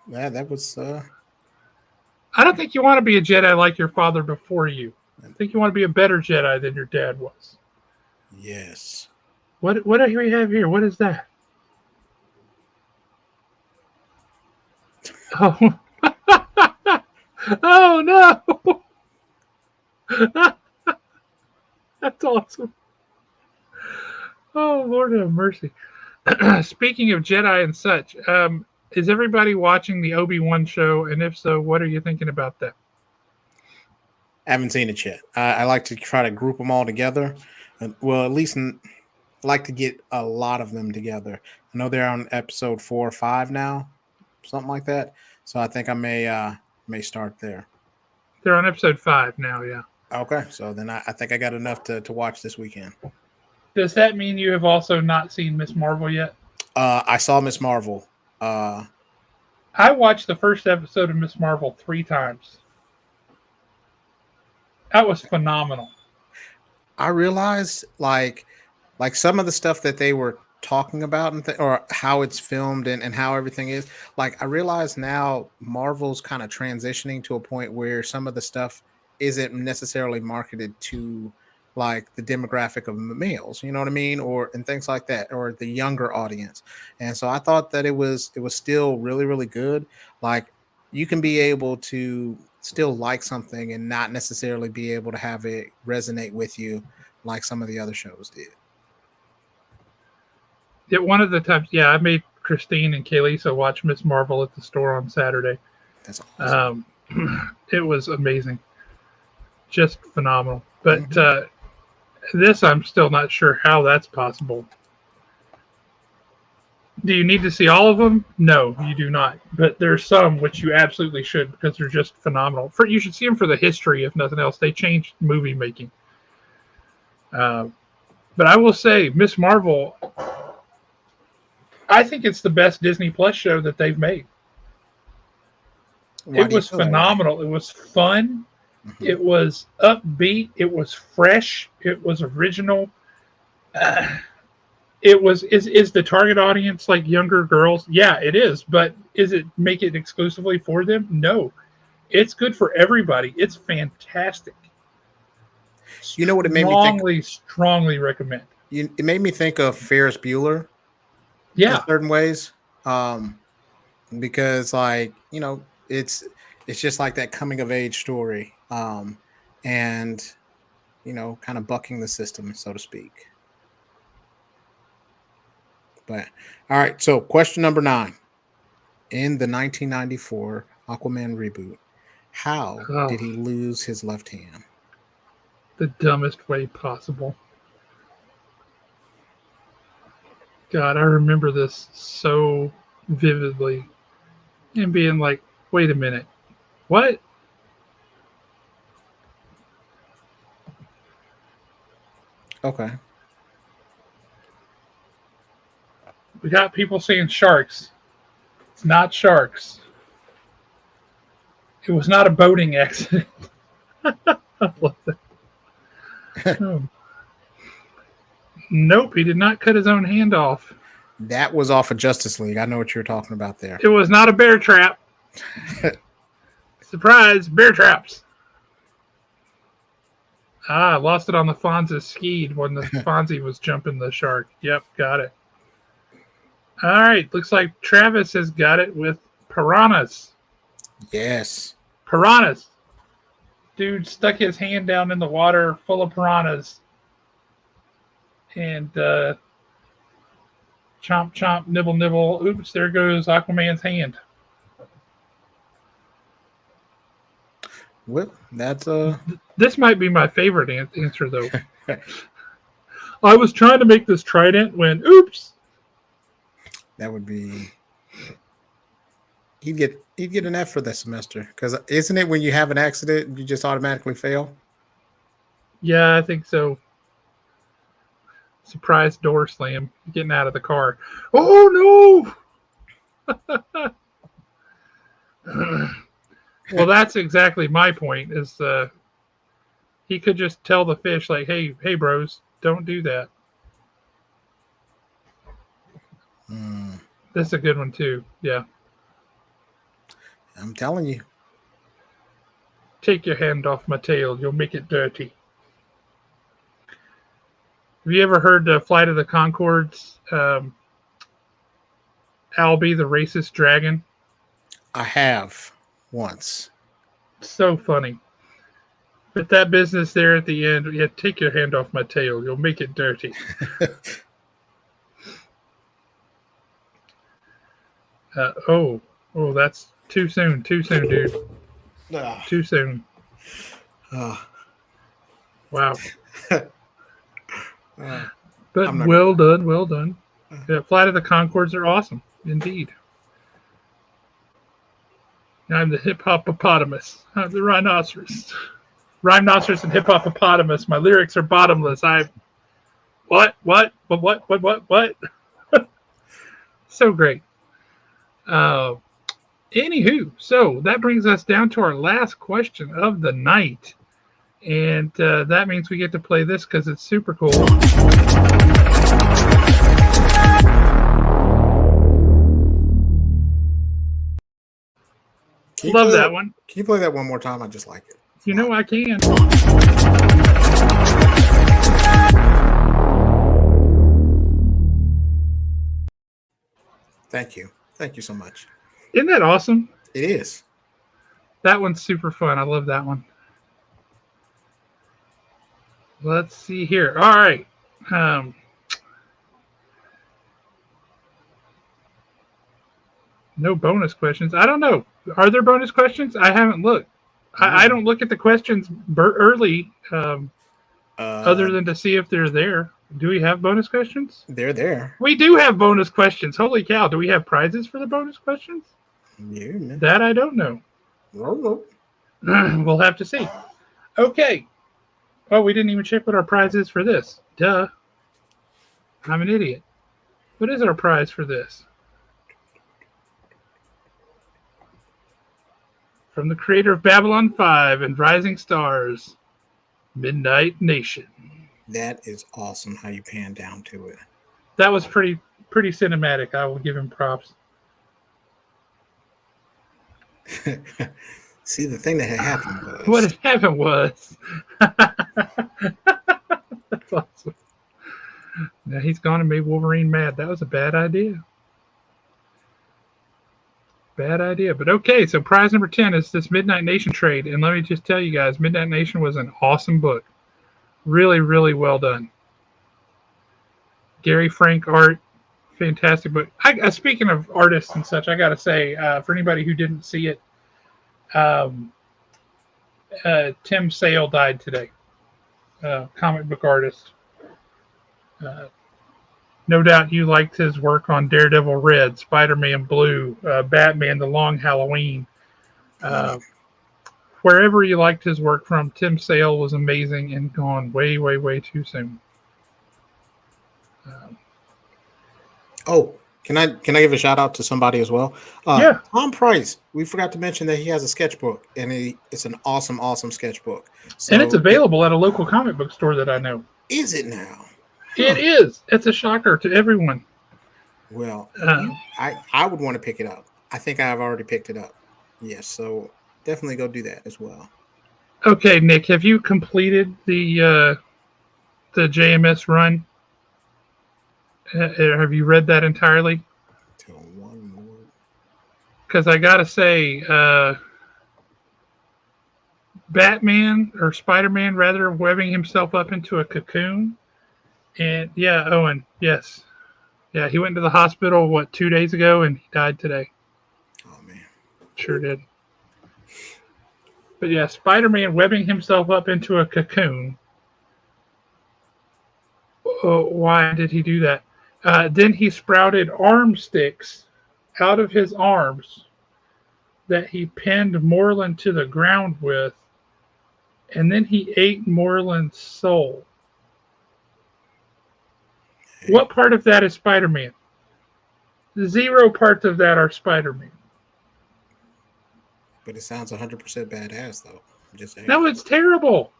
Yeah, that was... I don't think you want to be a Jedi like your father before you. I think you want to be a better Jedi than your dad was. Yes. What do we have here? What is that? Oh. Oh no. That's awesome. Oh, Lord have mercy. Speaking of Jedi and such, is everybody watching the Obi-Wan show? And if so, what are you thinking about that? I haven't seen it yet. I like to try to group them all together. Well, at least like to get a lot of them together. I know they're on episode 4 or 5 now, something like that. So I think I may start there. They're on episode 5 now, yeah. Okay, so then I think I got enough to watch this weekend. Does that mean you have also not seen Miss Marvel yet? I saw Miss Marvel. I watched the first episode of Miss Marvel 3 times. That was phenomenal. I realized like some of the stuff that they were talking about or how it's filmed and how everything is. Like, I realize now Marvel's kind of transitioning to a point where some of the stuff isn't necessarily marketed to like the demographic of males, you know what I mean? And things like that, or the younger audience. And so I thought that it was still really, really good. Like, you can be able to still like something and not necessarily be able to have it resonate with you like some of the other shows did. Yeah, one of the times, I made Christine and Kayleesa watch Miss Marvel at the store on Saturday. That's awesome. It was amazing. just phenomenal. But this, I'm still not sure how that's possible. Do you need to see all of them? No, you do not. But there's some which you absolutely should because they're just phenomenal. You should see them for the history, if nothing else. They changed movie making. But I will say, Miss Marvel, I think it's the best Disney Plus show that they've made. It was phenomenal. It was fun. Mm-hmm. It was upbeat. It was fresh. It was original. Is the target audience like younger girls? Yeah, it is. But is it make it exclusively for them? No. It's good for everybody. It's fantastic. You know what it made me think? Strongly recommend. It made me think of Ferris Bueller. Yeah. In certain ways. Because like, you know, it's just like that coming of age story. And, you know, kind of bucking the system, so to speak. But all right, so question number 9. In the 1994 Aquaman reboot, how did he lose his left hand? The dumbest way possible. God, I remember this so vividly and being like, wait a minute, what? Okay. We got people saying sharks. It's not sharks. It was not a boating accident. I love that. Nope, he did not cut his own hand off. That was off of Justice League. I know what you're talking about there. It was not a bear trap. Surprise, bear traps. I lost it on the Fonzie skied when the Fonzie was jumping the shark. Yep, got it. All right, looks like Travis has got it with piranhas. Yes. Piranhas. Dude stuck his hand down in the water full of piranhas. And chomp, chomp, nibble, nibble. Oops, there goes Aquaman's hand. Well, that's This might be my favorite answer, though. I was trying to make this trident when, oops. That would be. He'd get an F for that semester because isn't it when you have an accident you just automatically fail? Yeah, I think so. Surprise door slam. Getting out of the car. Oh no! Well, that's exactly my point. Is he could just tell the fish like, "Hey, bros, don't do that." That's a good one too. Yeah. I'm telling you. Take your hand off my tail. You'll make it dirty. Have you ever heard Flight of the Conchords? Albie, the racist dragon? I have once. So funny. But that business there at the end, yeah, take your hand off my tail. You'll make it dirty. Oh, that's too soon. Too soon, dude. Too soon. Wow. But well done, well done. Yeah, Flight of the Conchords are awesome, indeed. I'm the hip-hop-opotamus. I'm the rhinoceros. Rhinoceros and hip-hop-opotamus. My lyrics are bottomless. What? So great. Anywho, so that brings us down to our last question of the night. And that means we get to play this because it's super cool. Love that one. Can you play that one more time? I just like it. You know I can. Thank you. Thank you so much. Isn't that awesome? It is. That one's super fun. I love that one. Let's see here. All right. No bonus questions. I don't know. Are there bonus questions? I haven't looked. I don't look at the questions early, other Uh, than to see if they're there. Do we have bonus questions? they're there. We do have bonus questions. Holy cow! Do we have prizes for the bonus questions? Yeah, man. That I don't know. We'll have to see. Okay. Oh, we didn't even check what our prize is for this. Duh. I'm an idiot. What is our prize for this? From the creator of Babylon 5 and Rising Stars, Midnight Nation. That is awesome how you pan down to it. That was pretty cinematic. I will give him props. See, the thing that had happened was... What had happened was... That's awesome. Now he's gone and made Wolverine mad. That was a bad idea. Bad idea. But okay, so prize number 10 is this Midnight Nation trade. And let me just tell you guys, Midnight Nation was an awesome book. Really, really well done. Gary Frank art. Fantastic book. Speaking of artists and such, I got to say, for anybody who didn't see it, Tim Sale died today. Comic book artist. No doubt you liked his work on Daredevil Red, Spider-Man Blue, Batman The Long Halloween. Wherever you liked his work from, Tim Sale was amazing and gone way, way, way too soon. Can I give a shout out to somebody as well? Yeah. Tom Price. We forgot to mention that he has a sketchbook, and it's an awesome, awesome sketchbook. So, and it's available at a local comic book store that I know. Is it now? It is. It's a shocker to everyone. Well, I would want to pick it up. I think I've already picked it up. Yes, so definitely go do that as well. Okay, Nick, have you completed the JMS run? Have you read that entirely? Till one more. Because I gotta say, Batman or Spider-Man rather webbing himself up into a cocoon, and yeah, Owen, yes, yeah, he went to the hospital 2 days ago and he died today. Oh man, sure did. But yeah, Spider-Man webbing himself up into a cocoon. Why did he do that? Then he sprouted arm sticks out of his arms that he pinned Moreland to the ground with, and then he ate Moreland's soul. What part of that is Spider-Man? 0 parts of that are Spider-Man. But it sounds 100% badass, though. I'm just saying. No, it's terrible.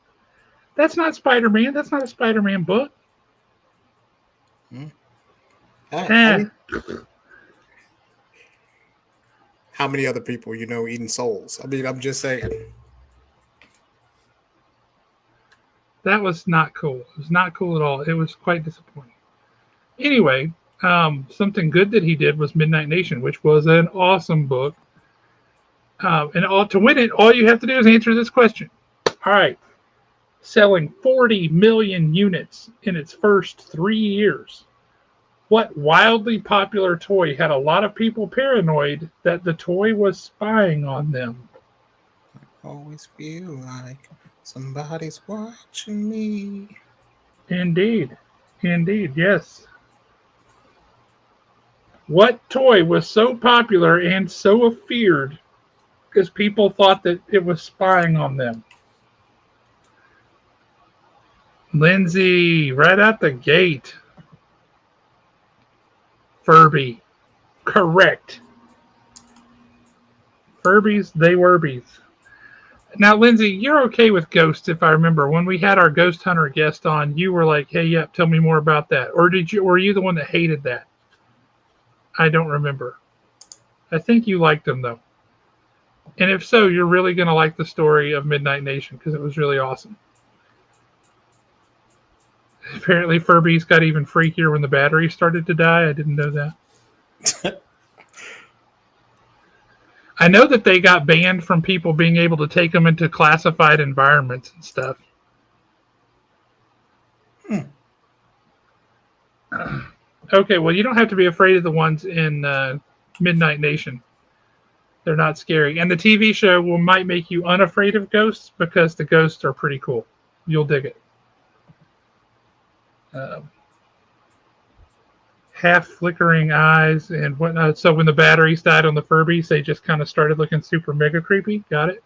That's not Spider-Man. That's not a Spider-Man book. I mean, how many other people eating souls? I mean, I'm just saying. That was not cool. It was not cool at all. It was quite disappointing. Anyway, something good that he did was Midnight Nation, which was an awesome book. And to win it, all you have to do is answer this question. All right. Selling 40 million units in its first 3 years. What wildly popular toy had a lot of people paranoid that the toy was spying on them? I always feel like somebody's watching me. Indeed. Indeed, yes. What toy was so popular and so feared because people thought that it was spying on them? Lindsay, right out the gate. Furby. Correct. Furbies, they werbies. Now, Lindsay, you're okay with ghosts, if I remember. When we had our ghost hunter guest on, you were like, hey, yeah, tell me more about that. Or were you the one that hated that? I don't remember. I think you liked them, though. And if so, you're really going to like the story of Midnight Nation because it was really awesome. Apparently, Furbies got even freakier when the battery started to die. I didn't know that. I know that they got banned from people being able to take them into classified environments and stuff. Okay, well, you don't have to be afraid of the ones in Midnight Nation. They're not scary. And the TV show might make you unafraid of ghosts because the ghosts are pretty cool. You'll dig it. Half flickering eyes and whatnot. So when the batteries died on the Furbies, they just kind of started looking super mega creepy. Got it?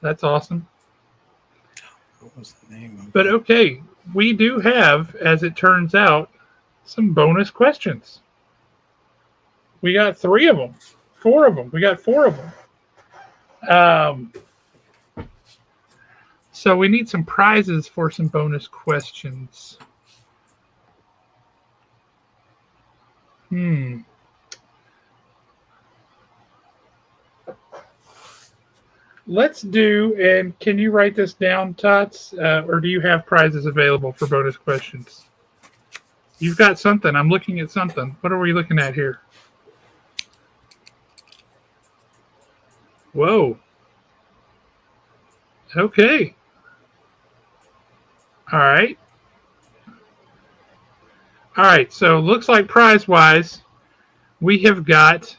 That's awesome. What was the name of But it? okay, we do have, as it turns out, some bonus questions. We got 3 of them. 4 of them. We got 4 of them. So we need some prizes for some bonus questions. Let's do, and can you write this down, Tots? Or do you have prizes available for bonus questions? You've got something. I'm looking at something. What are we looking at here? Whoa. Okay. All right. All right. So looks like prize-wise, we have got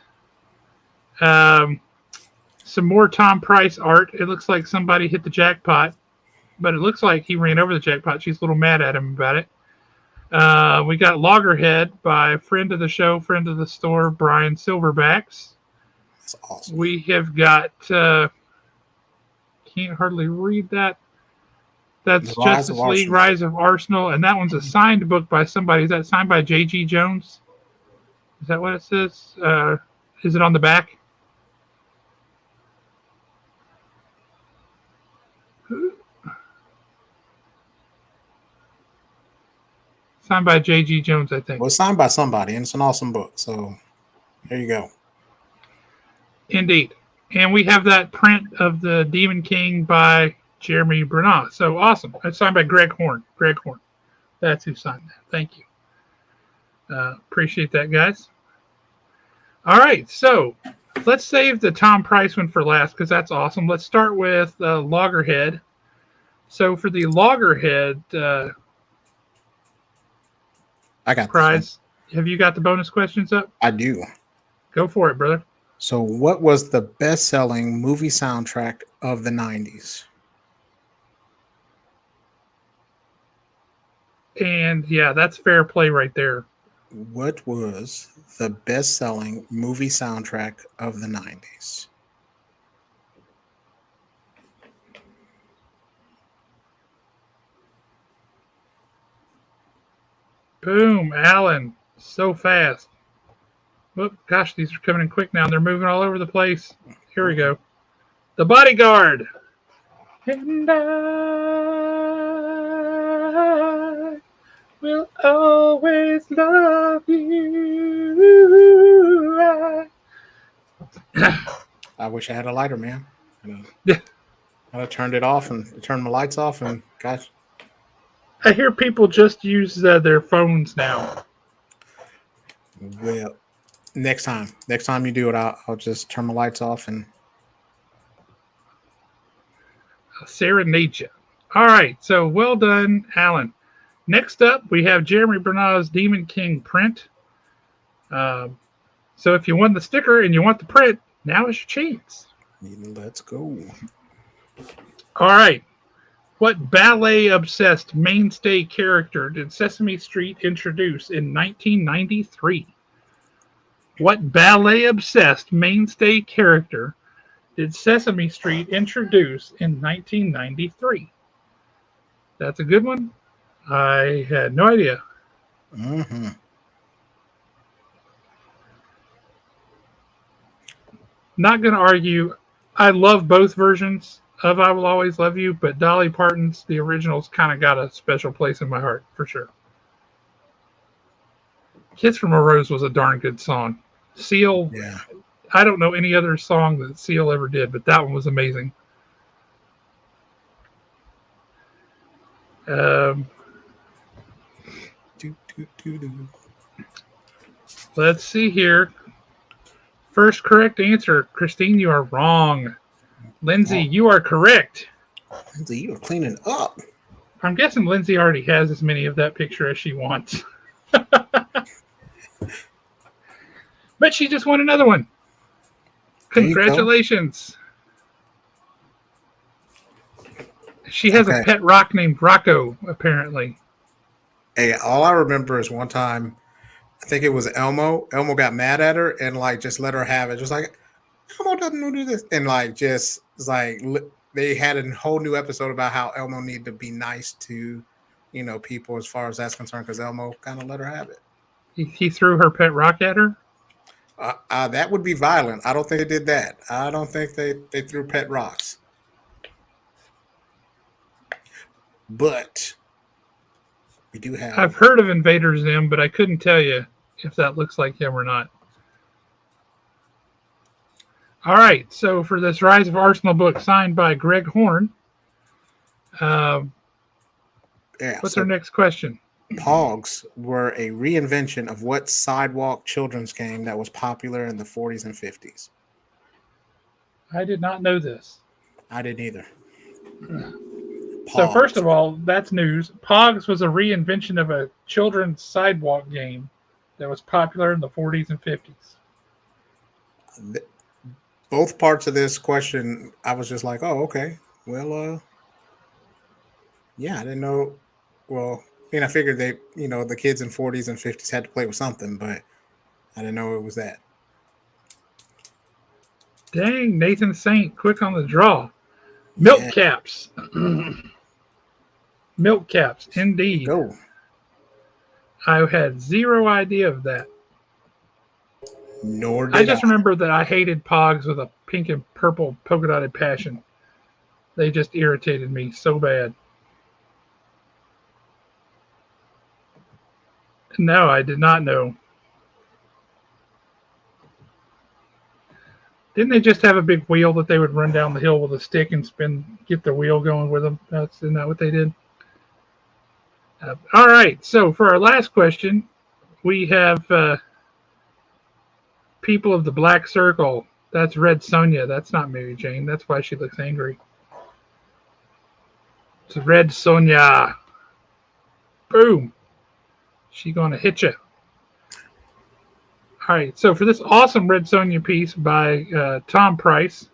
some more Tom Price art. It looks like somebody hit the jackpot, but it looks like he ran over the jackpot. She's a little mad at him about it. We got Loggerhead by friend of the show, friend of the store, Brian Silverbacks. That's awesome. We have got, can't hardly read that. That's The Rise Justice of League, Arsenal. Rise of Arsenal, and that one's a signed book by somebody. Is that signed by J.G. Jones? Is that what it says? Is it on the back? Signed by J.G. Jones, I think. Well, it's signed by somebody, and it's an awesome book. So there you go. Indeed. And we have that print of the Demon King by Jeremy Bernat. So awesome. It's signed by Greg Horn. Greg Horn. That's who signed that. Thank you. Appreciate that, guys. All right. So let's save the Tom Price one for last because that's awesome. Let's start with Loggerhead. So for the Loggerhead I got prize, have you got the bonus questions up? I do. Go for it, brother. So, what was the best-selling movie soundtrack of the 90s? And yeah, that's fair play right there. What was the best-selling movie soundtrack of the 90s? Boom, Alan. So fast. Whoop, gosh, these are coming in quick now. They're moving all over the place. Here we go. The Bodyguard. And I will always love you. I wish I had a lighter, man. Yeah. I turned it off and turned my lights off, and gosh. I hear people just use their phones now. Well, next time you do it, I'll just turn my lights off and Serenade you. All right, so well done, Alan. Next up, we have Jeremy Bernat's Demon King print. So if you won the sticker and you want the print, now is your chance. let's go. All right. What ballet-obsessed mainstay character did Sesame Street introduce in 1993? What ballet-obsessed mainstay character did Sesame Street introduce in 1993? That's a good one. I had no idea. Mm-hmm. Not going to argue. I love both versions of I Will Always Love You, but Dolly Parton's, the original's, kind of got a special place in my heart, for sure. Kiss from a Rose was a darn good song. Seal, Yeah. I don't know any other song that Seal ever did, but that one was amazing. Let's see here. First correct answer. Christine, you are wrong. Lindsay, you are correct. Lindsay, you are cleaning up. I'm guessing Lindsay already has as many of that picture as she wants. But she just won another one. There you go. Congratulations. She has a Okay. pet rock named Rocco, apparently. Hey, all I remember is one time, I think it was Elmo. Elmo got mad at her and like just let her have it. Just like Elmo doesn't do this, and like just it's like they had a whole new episode about how Elmo needed to be nice to, people as far as that's concerned because Elmo kind of let her have it. He threw her pet rock at her. That would be violent. I don't think they did that. I don't think they threw pet rocks. But we do have. I've heard of Invader Zim, but I couldn't tell you if that looks like him or not. All right, so for this Rise of Arsenal book signed by Greg Horn, what's our next question? Pogs were a reinvention of what sidewalk children's game that was popular in the 40s and 50s? I did not know this. I didn't either. So first of all, that's news. Pogs was a reinvention of a children's sidewalk game that was popular in the 40s and 50s. Both parts of this question, I was just like, oh, okay. Well, yeah, I didn't know. Well, I figured they, the kids in 40s and 50s had to play with something, but I didn't know it was that. Dang, Nathan Saint, quick on the draw. Milk caps. Milk caps, indeed. Go. I had zero idea of that. Nor did I just remember that I hated Pogs with a pink and purple polka dotted passion. They just irritated me so bad. No, I did not know. Didn't they just have a big wheel that they would run down the hill with a stick and get the wheel going with them? Isn't that what they did? All right, so for our last question, we have People of the Black Circle. That's Red Sonja. That's not Mary Jane. That's why she looks angry. It's Red Sonja. Boom. She's going to hit you. All right, so for this awesome Red Sonja piece by Tom Price,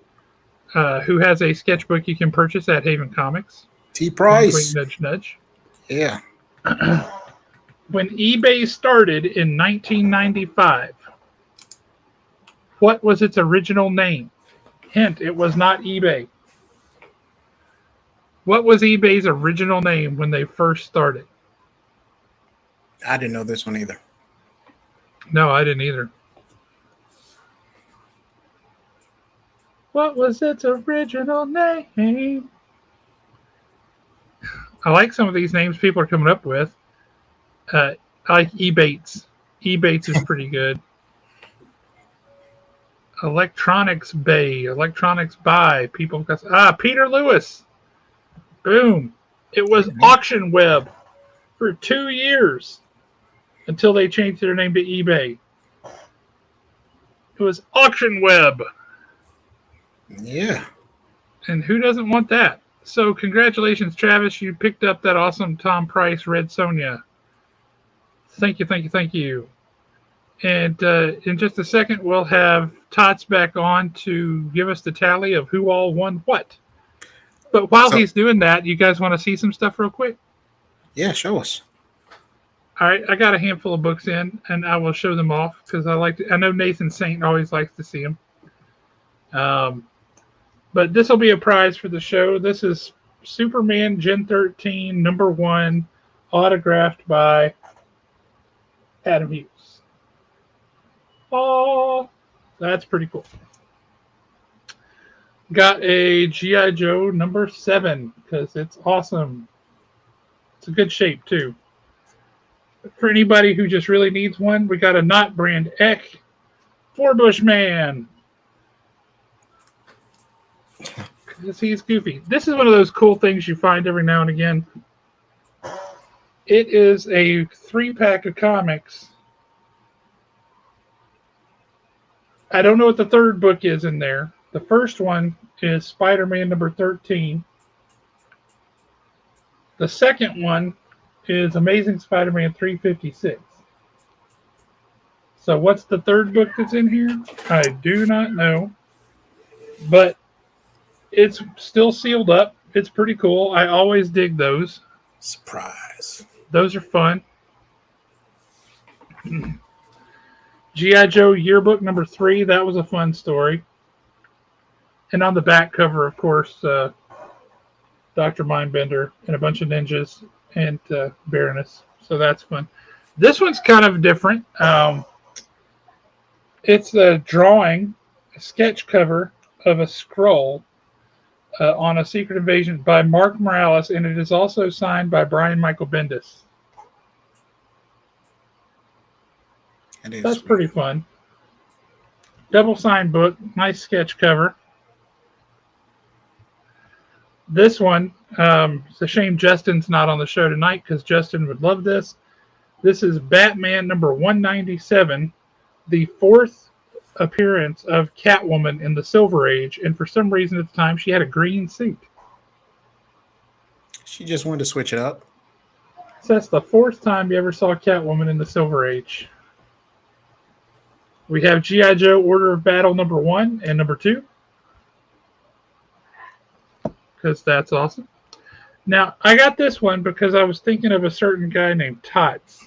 who has a sketchbook you can purchase at Haven Comics. T. Price. Nudge, nudge. Yeah. When eBay started in 1995, what was its original name? Hint, it was not eBay. What was eBay's original name when they first started? I didn't know this one either. No, I didn't either. What was its original name? I like some of these names people are coming up with. I like Ebates. Ebates is pretty good. Electronics Bay, Electronics Buy. People got Peter Lewis. Boom. It was Auction Web for 2 years until they changed their name to eBay. It was Auction Web. Yeah. And who doesn't want that? So congratulations, Travis. You picked up that awesome Tom Price Red Sonja. Thank you, thank you, thank you. And in just a second, we'll have Tots back on to give us the tally of who all won what. But while he's doing that, you guys want to see some stuff real quick? Yeah, show us. All right, I got a handful of books in, and I will show them off because I know Nathan Saint always likes to see them. But this will be a prize for the show. This is Superman Gen 13, number 1, autographed by Adam Hughes. Oh, that's pretty cool. Got a G.I. Joe number 7 because it's awesome. It's a good shape, too. For anybody who just really needs one, we got a Not Brand Eck Forbush Man. Because he's goofy. This is one of those cool things you find every now and again. It is a 3-pack of comics. I don't know what the third book is in there. The first one is Spider-Man number 13. The second one is Amazing Spider-Man 356. So what's the third book that's in here? I do not know. but it's still sealed up. It's pretty cool. I always dig those. Surprise. Those are fun. G.I. Joe Yearbook number 3. That was a fun story. And on the back cover, of course, Dr. Mindbender and a bunch of ninjas and Baroness. So that's fun. This one's kind of different. It's a drawing, a sketch cover of a scroll on a Secret Invasion by Mark Morales, and it is also signed by Brian Michael Bendis. That's pretty fun. Double signed book, nice sketch cover. This one, it's a shame Justin's not on the show tonight because Justin would love this. This is Batman number 197, the 4th appearance of Catwoman in the Silver Age, and for some reason at the time she had a green suit. She just wanted to switch it up. So that's the 4th time you ever saw Catwoman in the Silver Age. We have G.I. Joe Order of Battle number 1 and number 2. Because that's awesome. Now, I got this one because I was thinking of a certain guy named Tots.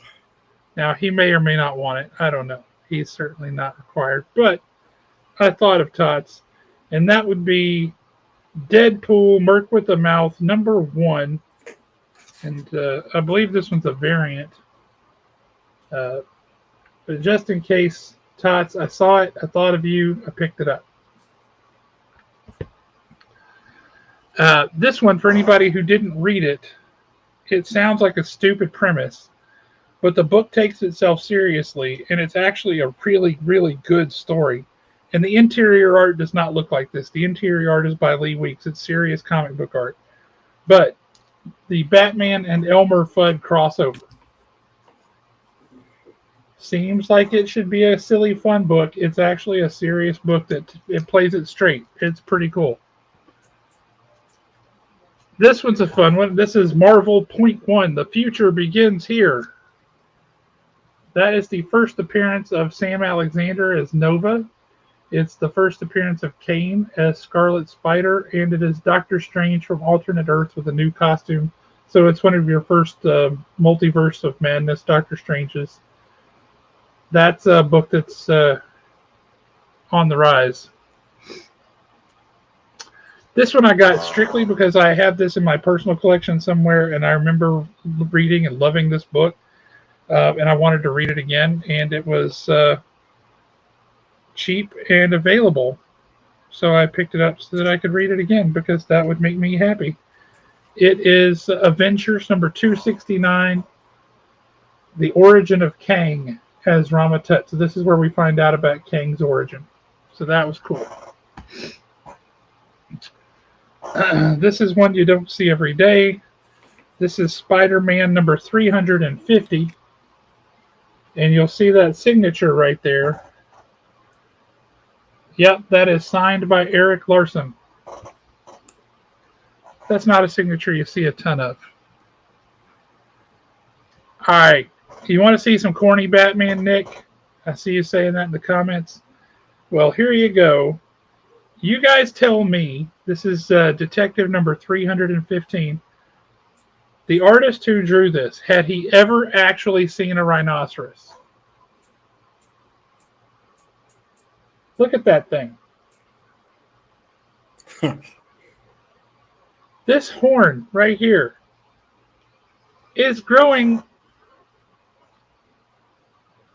Now, he may or may not want it. I don't know. He's certainly not required. But I thought of Tots. And that would be Deadpool Merc with a Mouth number 1. And I believe this one's a variant. But just in case, Tots, I saw it. I thought of you. I picked it up. This one, for anybody who didn't read it, it sounds like a stupid premise, but the book takes itself seriously, and it's actually a really, really good story. And the interior art does not look like this. The interior art is by Lee Weeks. It's serious comic book art. But the Batman and Elmer Fudd crossover seems like it should be a silly, fun book. It's actually a serious book that it plays it straight. It's pretty cool. This one's a fun one. This is Marvel Point 1. The Future Begins Here. That is the first appearance of Sam Alexander as Nova. It's the first appearance of Kane as Scarlet Spider, and it is Doctor Strange from Alternate Earth with a new costume. So it's one of your first multiverse of madness, Doctor Strange's. That's a book that's on the rise. This one I got strictly because I have this in my personal collection somewhere, and I remember reading and loving this book, and I wanted to read it again, and it was cheap and available, so I picked it up so that I could read it again because that would make me happy. It is Avengers number 269, The Origin of Kang as Rama Tut. So this is where we find out about Kang's origin. So that was cool. This is one you don't see every day. This is Spider-Man number 350. And you'll see that signature right there. Yep, that is signed by Eric Larson. That's not a signature you see a ton of. All right. You want to see some corny Batman, Nick? I see you saying that in the comments. Well, here you go. You guys tell me, this is Detective number 315. The artist who drew this, had he ever actually seen a rhinoceros? Look at that thing. This horn right here is growing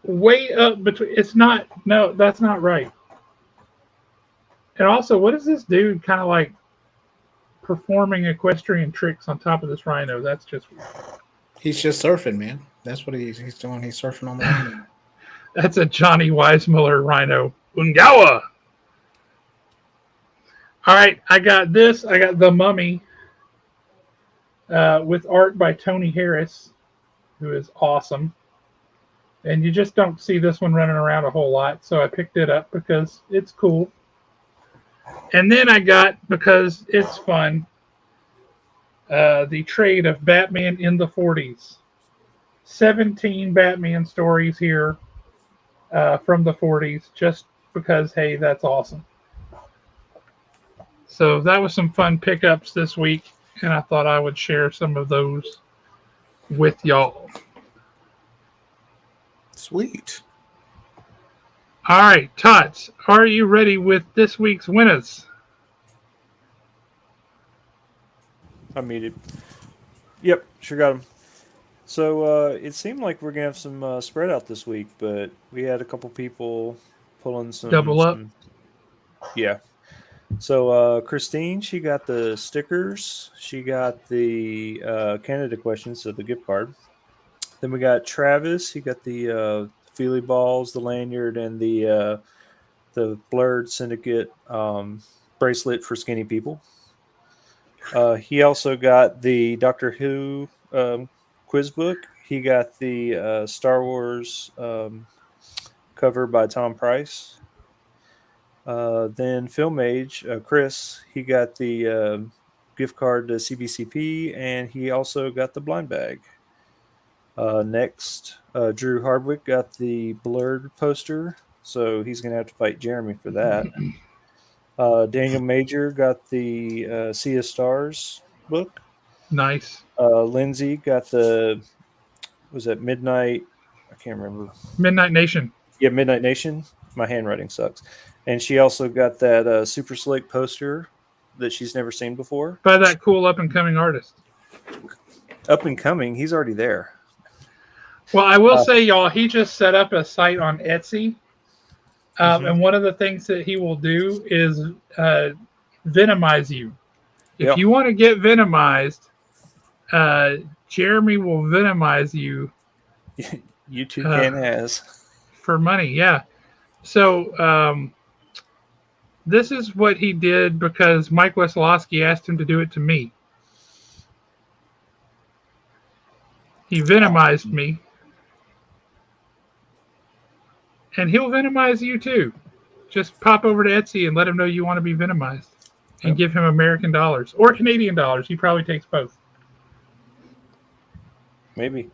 way up between. It's not, no, that's not right. And also, what is this dude kind of like performing equestrian tricks on top of this rhino? That's just weird. He's just surfing, man. That's what he's doing. He's surfing on the rhino. That's a Johnny Weissmuller rhino. Ungawa! All right, I got this. I got The Mummy with art by Tony Harris, who is awesome. And you just don't see this one running around a whole lot, so I picked it up because it's cool. And then I got, because it's fun, the trade of Batman in the 40s. 17 Batman stories here from the 40s, just because, hey, that's awesome. So that was some fun pickups this week, and I thought I would share some of those with y'all. Sweet. All right, Tots, are you ready with this week's winners? I'm muted. Yep, sure got them. So it seemed like we're gonna have some spread out this week, but we had a couple people pulling some Double up. Yeah. So Christine, she got the stickers. She got the Canada questions, so the gift card. Then we got Travis. He got the Feely balls, the lanyard, and the Blurred Syndicate bracelet for skinny people. He also got the Doctor Who quiz book. He got the Star Wars cover by Tom Price. Then Film Age, Chris, he got the gift card to CBCP, and he also got the blind bag. Next, Drew Hardwick got the Blurred poster, so he's going to have to fight Jeremy for that. Daniel Major got the Sea of Stars book. Nice. Lindsay got was that Midnight? I can't remember. Midnight Nation. Yeah, Midnight Nation. My handwriting sucks. And she also got that Super Slick poster that she's never seen before. By that cool up-and-coming artist. Up and coming. He's already there. Well, I will say, y'all, he just set up a site on Etsy. And one of the things that he will do is venomize you. If you want to get venomized, Jeremy will venomize you. You too can as. For money, yeah. So this is what he did because Mike Wesolowski asked him to do it to me. He venomized me. And he'll venomize you too. Just pop over to Etsy and let him know you want to be venomized. And give him American dollars. Or Canadian dollars. He probably takes both. Maybe.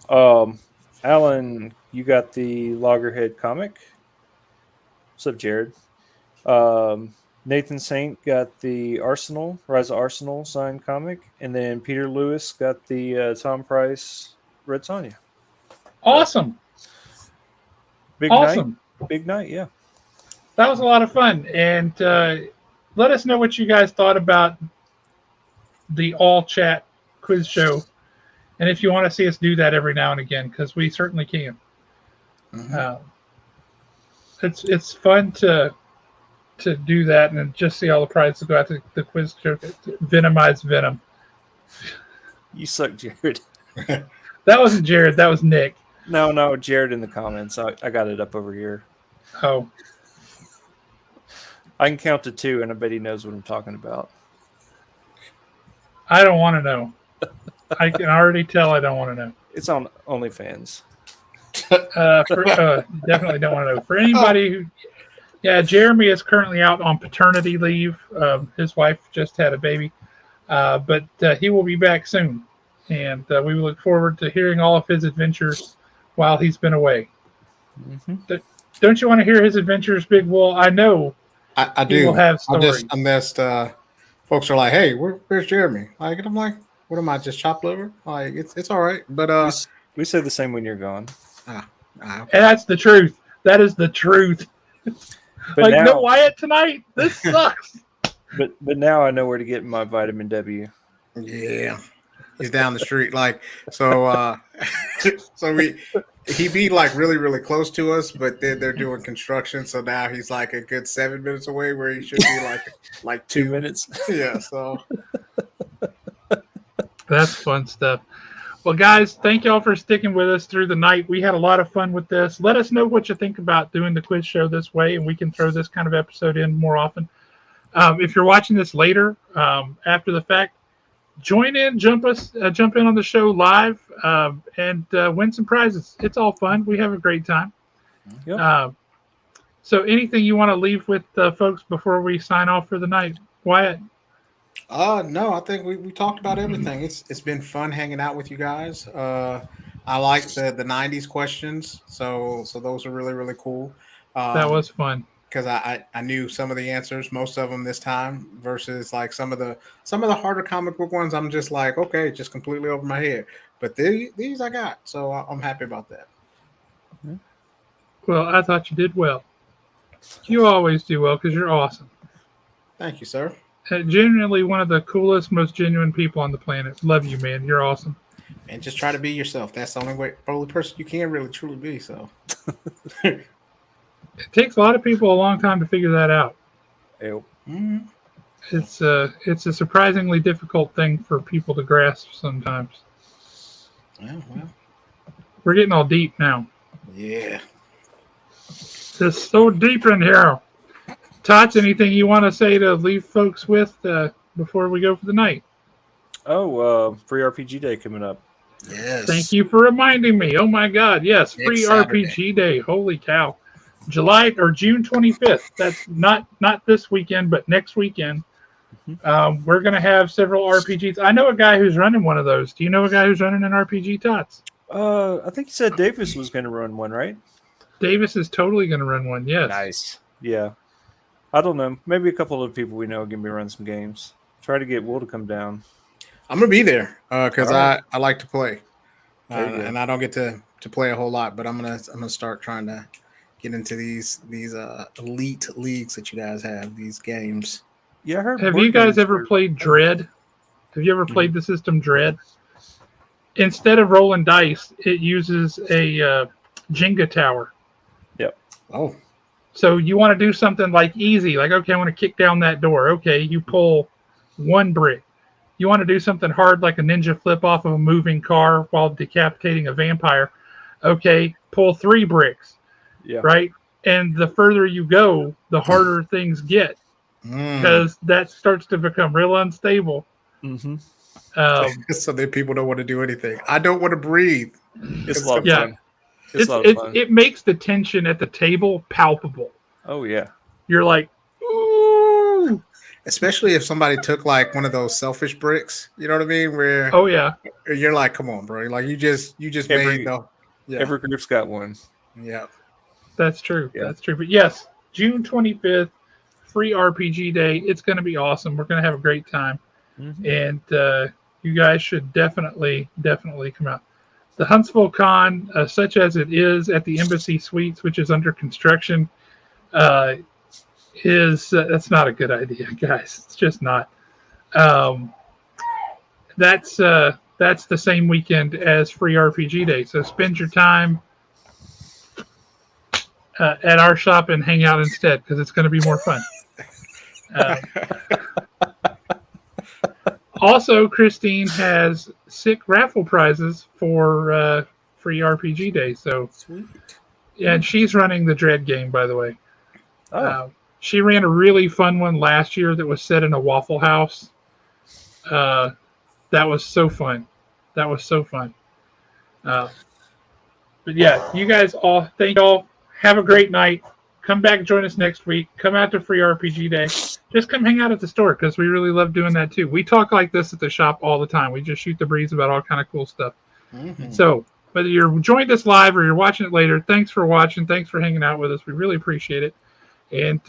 Alan, you got the Loggerhead comic. What's up, Jared? Nathan Saint got the Arsenal, Rise of Arsenal signed comic. And then Peter Lewis got the Tom Price Red Sonja. Awesome. Big awesome. Night. Big night, yeah. That was a lot of fun. And let us know what you guys thought about the all chat quiz show. And if you want to see us do that every now and again, because we certainly can. It's fun to do that and just see all the prizes go out to the quiz show. Venomize Venom. You suck, Jared. That wasn't Jared. That was Nick. No, Jared in the comments. I got it up over here. Oh. I can count to 2, and I bet he knows what I'm talking about. I don't want to know. I can already tell I don't want to know. It's on OnlyFans. Definitely don't want to know. For anybody who... Yeah, Jeremy is currently out on paternity leave. His wife just had a baby. But he will be back soon. And we look forward to hearing all of his adventures while he's been away. Don't you want to hear his adventures, Big Wool? I know I do. He will have stories. I missed folks are like, hey, where's Jeremy? Like, and I'm like, what am I, just chopped liver? Like, it's all right. But we say the same when you're gone. Okay. And that's the truth. That is the truth. But like, now, no Wyatt tonight? This sucks. But now I know where to get my vitamin W. Yeah. He's down the street. Like, so he'd be like really, really close to us, but then they're doing construction. So now he's like a good 7 minutes away where he should be like 2 minutes. Yeah. So that's fun stuff. Well, guys, thank y'all for sticking with us through the night. We had a lot of fun with this. Let us know what you think about doing the quiz show this way, and we can throw this kind of episode in more often. If you're watching this later, after the fact, join in, jump in on the show live, and win some prizes. It's all fun. We have a great time. Yep. So anything you want to leave with folks before we sign off for the night? Wyatt? No, I think we talked about everything. It's been fun hanging out with you guys. I like the 90s questions. So those are really, really cool. That was fun. because I knew some of the answers, most of them this time, versus like some of the harder comic book ones. I'm just like, okay, just completely over my head. But these I got, so I'm happy about that. Well, I thought you did well. You always do well because you're awesome. Thank you, sir. Genuinely one of the coolest, most genuine people on the planet. Love you, man. You're awesome. And just try to be yourself. That's the only person you can really truly be. So It takes a lot of people a long time to figure that out. mm-hmm. It's a surprisingly difficult thing for people to grasp sometimes. Well. We're getting all deep now. Yeah. It's so deep in here. Tots, anything you want to say to leave folks with before we go for the night? Free RPG Day coming up. Yes. Thank you for reminding me. Oh my God, yes, free Saturday. RPG Day. Holy cow. June 25th. That's not this weekend, but next weekend. We're going to have several RPGs. I know a guy who's running one of those. Do you know a guy who's running an RPG, Tots? I think you said Davis was going to run one, right? Davis is totally going to run one, yes. Nice. Yeah. I don't know. Maybe a couple of people we know are going to be running some games. Try to get Will to come down. I'm gonna be there because Right. I like to play, And I don't get to play a whole lot. But I'm gonna start trying to get into these elite leagues that you guys have. These games. Yeah, I heard. Have board you guys games ever are- played Dread? Have you ever played the system Dread? Instead of rolling dice, it uses a Jenga tower. Oh, So you want to do something like easy, like, okay, I want to kick down that door. Okay, you pull one brick. You want to do something hard, like a ninja flip off of a moving car while decapitating a vampire. Okay, pull 3 bricks, Yeah. right? And the further you go, the harder things get because that starts to become real unstable. Mm-hmm. So that people don't want to do anything. I don't want to breathe. It's a lot of Yeah. fun. It's a lot of fun. It makes the tension at the table palpable. Oh, yeah. You're like, ooh. Especially if somebody took like one of those selfish bricks. You know what I mean? Where Oh, yeah. you're like, come on, bro. Like you just made the. Yeah. Every group's got one. Yeah. That's true. Yeah. That's true. But yes, June 25th, free RPG Day. It's going to be awesome. We're going to have a great time. Mm-hmm. And you guys should definitely come out. The Huntsville Con, such as it is at the Embassy Suites, which is under construction, that's not a good idea, guys. It's just not. That's the same weekend as Free RPG Day. So spend your time at our shop and hang out instead because it's going to be more fun. Also, Christine has sick raffle prizes for Free RPG Day. So, Sweet. and she's running the Dread game, by the way. Oh, She ran a really fun one last year that was set in a Waffle House. That was so fun. But yeah, you guys all, thank y'all. Have a great night. Come back and join us next week. Come out to Free RPG Day. Just come hang out at the store because we really love doing that too. We talk like this at the shop all the time. We just shoot the breeze about all kind of cool stuff. Mm-hmm. So whether you're joined us live or you're watching it later, thanks for watching. Thanks for hanging out with us. We really appreciate it. And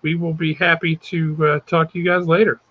we will be happy to talk to you guys later.